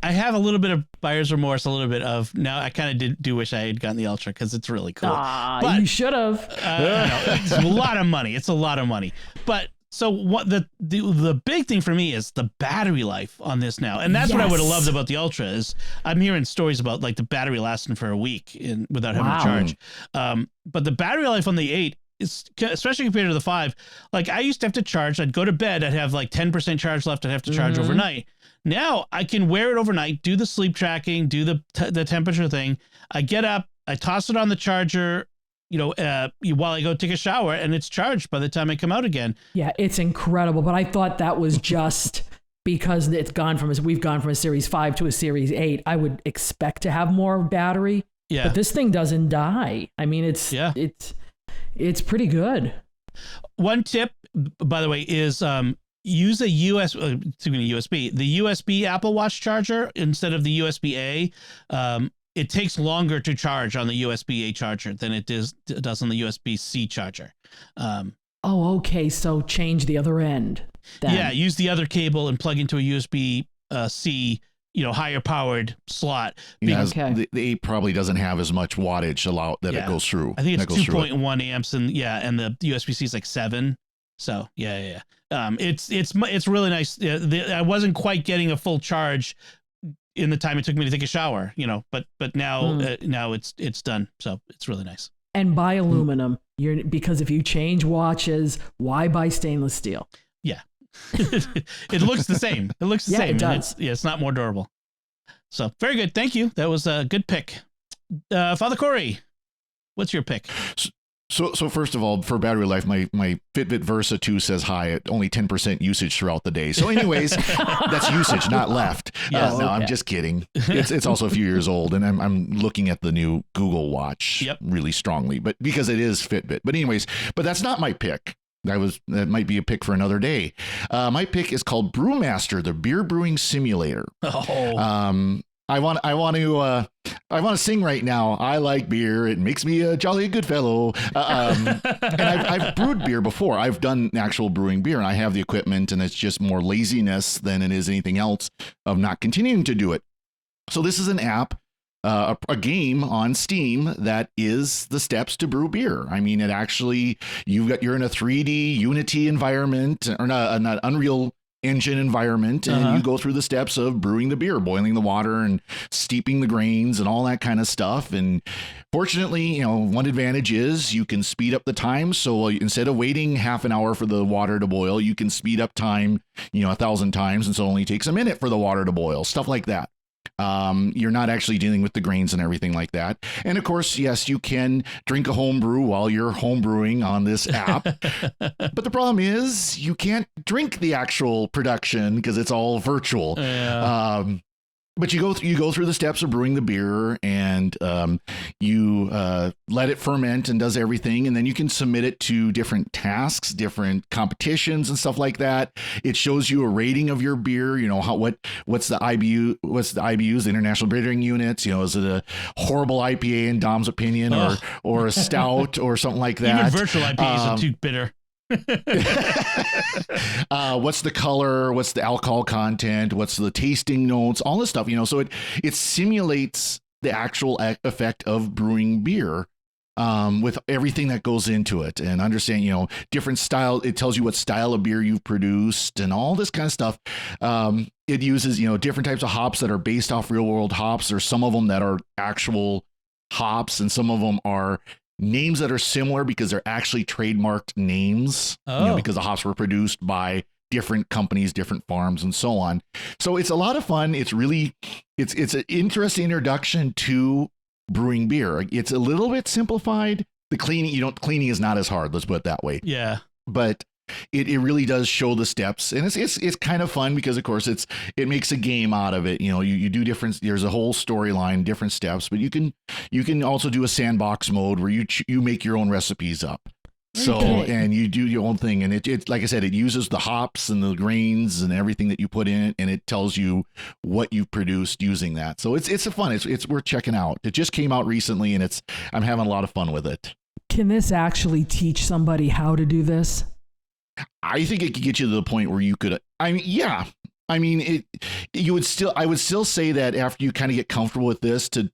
have a little bit of buyer's remorse, a little bit of now. I kind of do wish I had gotten the Ultra, because it's really cool. But you should have. It's a lot of money. It's a lot of money. But so what the big thing for me is the battery life on this now, and that's what I would have loved about the Ultra. Is I'm hearing stories about like the battery lasting for a week without having to charge. But the battery life on the 8. Especially compared to the 5, like I used to have to charge. I'd go to bed, I'd have like 10% charge left. I'd have to charge overnight. Now I can wear it overnight, do the sleep tracking, do the temperature thing. I get up, I toss it on the charger, while I go take a shower, and it's charged by the time I come out again. Yeah, it's incredible. But I thought that was just because we've gone from a Series 5 to a Series 8. I would expect to have more battery. Yeah. But this thing doesn't die. I mean, it's pretty good. One tip, by the way, is use a USB. The USB Apple Watch charger instead of the USB-A. It takes longer to charge on the USB-A charger than it does on the USB-C charger. Okay. So change the other end then. Yeah, use the other cable and plug into a USB-C. Higher powered slot. The 8 probably doesn't have as much wattage it goes through. I think it's 2.1 amps, and the USB-C is like 7. So yeah. It's really nice. I wasn't quite getting a full charge in the time it took me to take a shower, but now now it's done. So it's really nice. And buy aluminum. Because if you change watches, why buy stainless steel? Yeah. It looks the same. It looks the same. It does. It's not more durable. So very good. Thank you. That was a good pick. Father Cory. What's your pick? So first of all, for battery life, my Fitbit Versa 2 says hi at only 10% usage throughout the day. So anyways, that's usage, not left. Yes. No, I'm just kidding. It's also a few years old, and I'm looking at the new Google Watch really strongly, but because it is Fitbit. But anyways, but that's not my pick. That might be a pick for another day. My pick is called Brewmaster, the beer brewing simulator. Oh. I want to sing right now. I like beer. It makes me a jolly good fellow. And I've brewed beer before. I've done actual brewing beer, and I have the equipment, and it's just more laziness than it is anything else of not continuing to do it. So this is an app, a game on Steam that is the steps to brew beer. I mean, it actually, you're in a 3D Unity environment, or not Unreal Engine environment, and you go through the steps of brewing the beer, boiling the water and steeping the grains and all that kind of stuff. And fortunately, one advantage is you can speed up the time. So instead of waiting half an hour for the water to boil, you can speed up time, 1,000 times. And so it only takes a minute for the water to boil, stuff like that. You're not actually dealing with the grains and everything like that. And of course, yes, you can drink a home brew while you're home brewing on this app. But the problem is you can't drink the actual production because it's all virtual. Yeah. But you go through the steps of brewing the beer, and you let it ferment and does everything, and then you can submit it to different tasks, different competitions, and stuff like that. It shows you a rating of your beer. What's the IBUs, the International Brewing Units? Is it a horrible IPA in Dom's opinion, or a stout or something like that? Even virtual IPAs are too bitter. What's the color, what's the alcohol content, what's the tasting notes, all this stuff, so it simulates the actual effect of brewing beer, with everything that goes into it, and understand, different style. It tells you what style of beer you've produced and all this kind of stuff. It uses, different types of hops that are based off real world hops. There's some of them that are actual hops, and some of them are names that are similar because they're actually trademarked names, because the hops were produced by different companies, different farms, and so on. So it's a lot of fun. It's really, it's an interesting introduction to brewing beer. It's a little bit simplified. The cleaning is not as hard. Let's put it that way. Yeah. But it really does show the steps, and it's kind of fun because of course it makes a game out of it. You do different, there's a whole storyline, different steps, but you can also do a sandbox mode where you make your own recipes up. So, and you do your own thing, and it like I said, it uses the hops and the grains and everything that you put in it, and it tells you what you've produced using that. So it's a fun, it's worth checking out. It just came out recently, and I'm having a lot of fun with it. Can this actually teach somebody how to do this? I think it could get you to the point where you could. I would still say that after you kind of get comfortable with this, to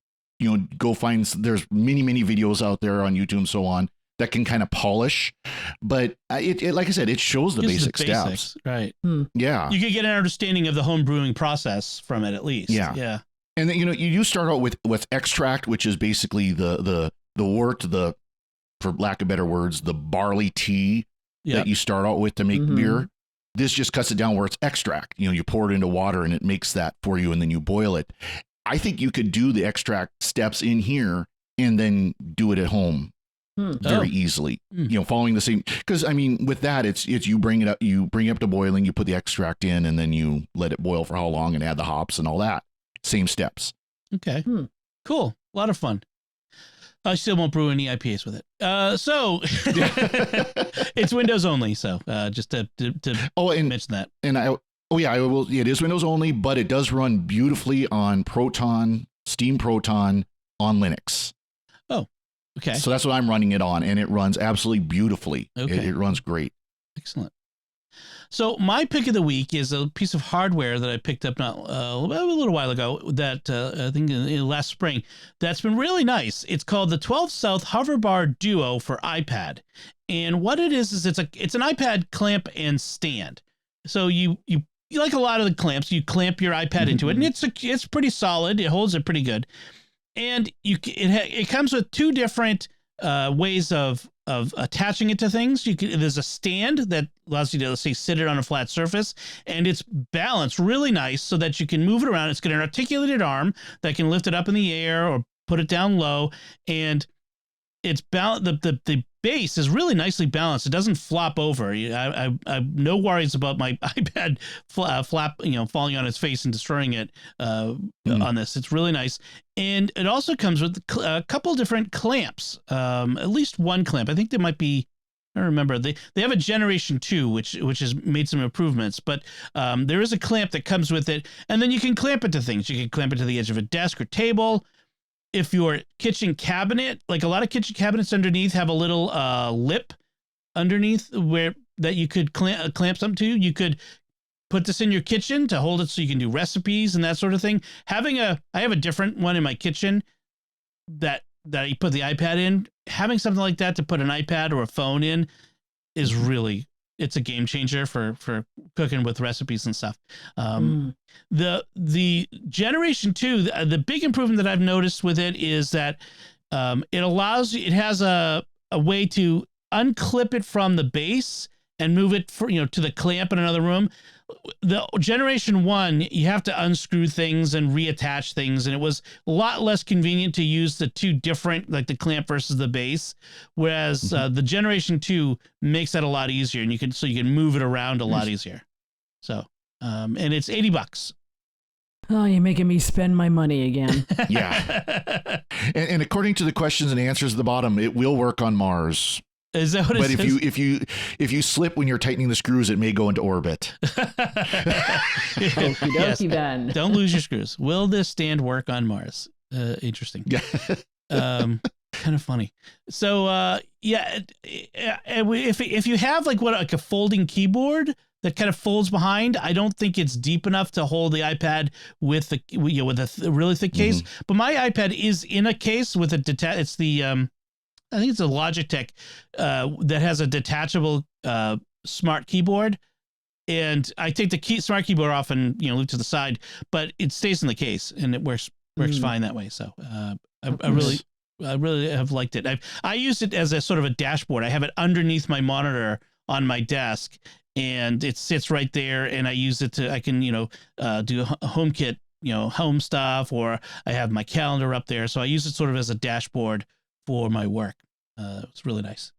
go find. There's many videos out there on YouTube and so on that can kind of polish, but it like I said, it shows the basic steps. Right. Yeah. You could get an understanding of the home brewing process from it at least. Yeah. Yeah. And then, you start out with extract, which is basically the wort, for lack of better words, the barley tea that you start out with to make beer. This just cuts it down where it's extract. You pour it into water and it makes that for you, and then you boil it. I think you could do the extract steps in here and then do it at home very easily. Following the same, because with that, it's you bring it up to boiling, you put the extract in, and then you let it boil for how long and add the hops and all that. Same steps. Okay. Cool. A lot of fun. I still won't brew any IPAs with it. So it's Windows only. So just to mention that. And I will. It is Windows only, but it does run beautifully on Steam Proton on Linux. Oh, okay. So that's what I'm running it on, and it runs absolutely beautifully. Okay. It runs great. Excellent. So my pick of the week is a piece of hardware that I picked up a little while ago that I think in last spring that's been really nice. It's called the 12 South Hoverbar Duo for iPad. And what it is it's an iPad clamp and stand. So you like a lot of the clamps, you clamp your iPad into it, and it's pretty solid. It holds it pretty good. And it comes with two different ways of attaching it to things. There's a stand that allows you to, let's say, sit it on a flat surface, and it's balanced really nice so that you can move it around. It's got an articulated arm that can lift it up in the air or put it down low. And it's the base is really nicely balanced. It doesn't flop over. I no worries about my iPad falling on its face and destroying it on this. It's really nice. And it also comes with a couple different clamps, at least one clamp. I think there might be, I don't remember. They have a Generation 2, which has made some improvements, but there is a clamp that comes with it, and then you can clamp it to things. You can clamp it to the edge of a desk or table. If your kitchen cabinet, like a lot of kitchen cabinets underneath have a little lip underneath that you could clamp something to, you could put this in your kitchen to hold it so you can do recipes and that sort of thing. I have a different one in my kitchen that you put the iPad in. Having something like that to put an iPad or a phone in is it's a game changer for cooking with recipes and stuff. The Generation 2, the big improvement that I've noticed with it is that it has a way to unclip it from the base and move it to the clamp in another room. The Generation 1, you have to unscrew things and reattach things, and it was a lot less convenient to use the two different, like the clamp versus the base, whereas the Generation 2 makes that a lot easier, and you can move it around a lot easier. So, and it's $80. Oh, you're making me spend my money again. Yeah. And according to the questions and answers at the bottom, it will work on Mars. Is that what it says? But if you slip when you're tightening the screws, it may go into orbit. Okie dokie then. Don't lose your screws. Will this stand work on Mars? Interesting. Yeah. Kind of funny. So if you have like a folding keyboard that kind of folds behind, I don't think it's deep enough to hold the iPad with a really thick case. But my iPad is in a case with a it's the I think it's a Logitech that has a detachable smart keyboard, and I take the smart keyboard off and move to the side, but it stays in the case and it works fine that way. So I really have liked it. I use it as a sort of a dashboard. I have it underneath my monitor on my desk, and it sits right there. And I use it I can do a HomeKit home stuff, or I have my calendar up there. So I use it sort of as a dashboard for my work. It's really nice.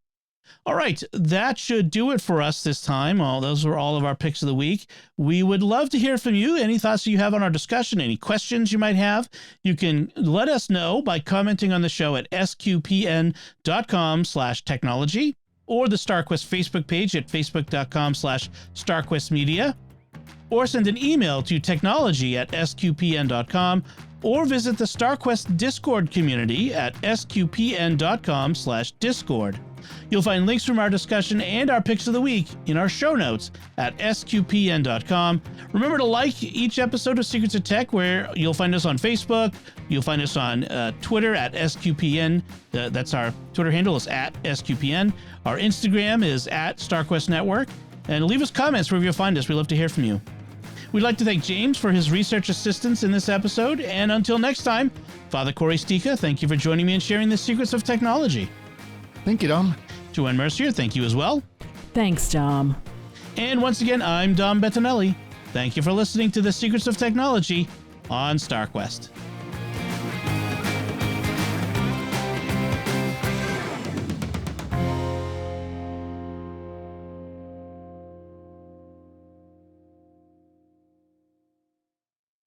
All right, that should do it for us this time. Those were all of our picks of the week. We would love to hear from you. Any thoughts you have on our discussion, any questions you might have, you can let us know by commenting on the show at sqpn.com/technology or the StarQuest Facebook page at facebook.com/StarQuestMedia, or send an email to technology@sqpn.com, or visit the StarQuest Discord community at sqpn.com/discord. You'll find links from our discussion and our picks of the week in our show notes at sqpn.com. Remember to like each episode of Secrets of Tech, where you'll find us on Facebook. You'll find us on Twitter at sqpn. That's our Twitter handle is at sqpn. Our Instagram is at StarQuest Network. And leave us comments wherever you'll find us. We'd love to hear from you. We'd like to thank James for his research assistance in this episode. And until next time, Father Cory Sticha, thank you for joining me and sharing the secrets of technology. Thank you, Dom. Joanne Mercier, thank you as well. Thanks, Dom. And once again, I'm Dom Bettinelli. Thank you for listening to the Secrets of Technology on StarQuest.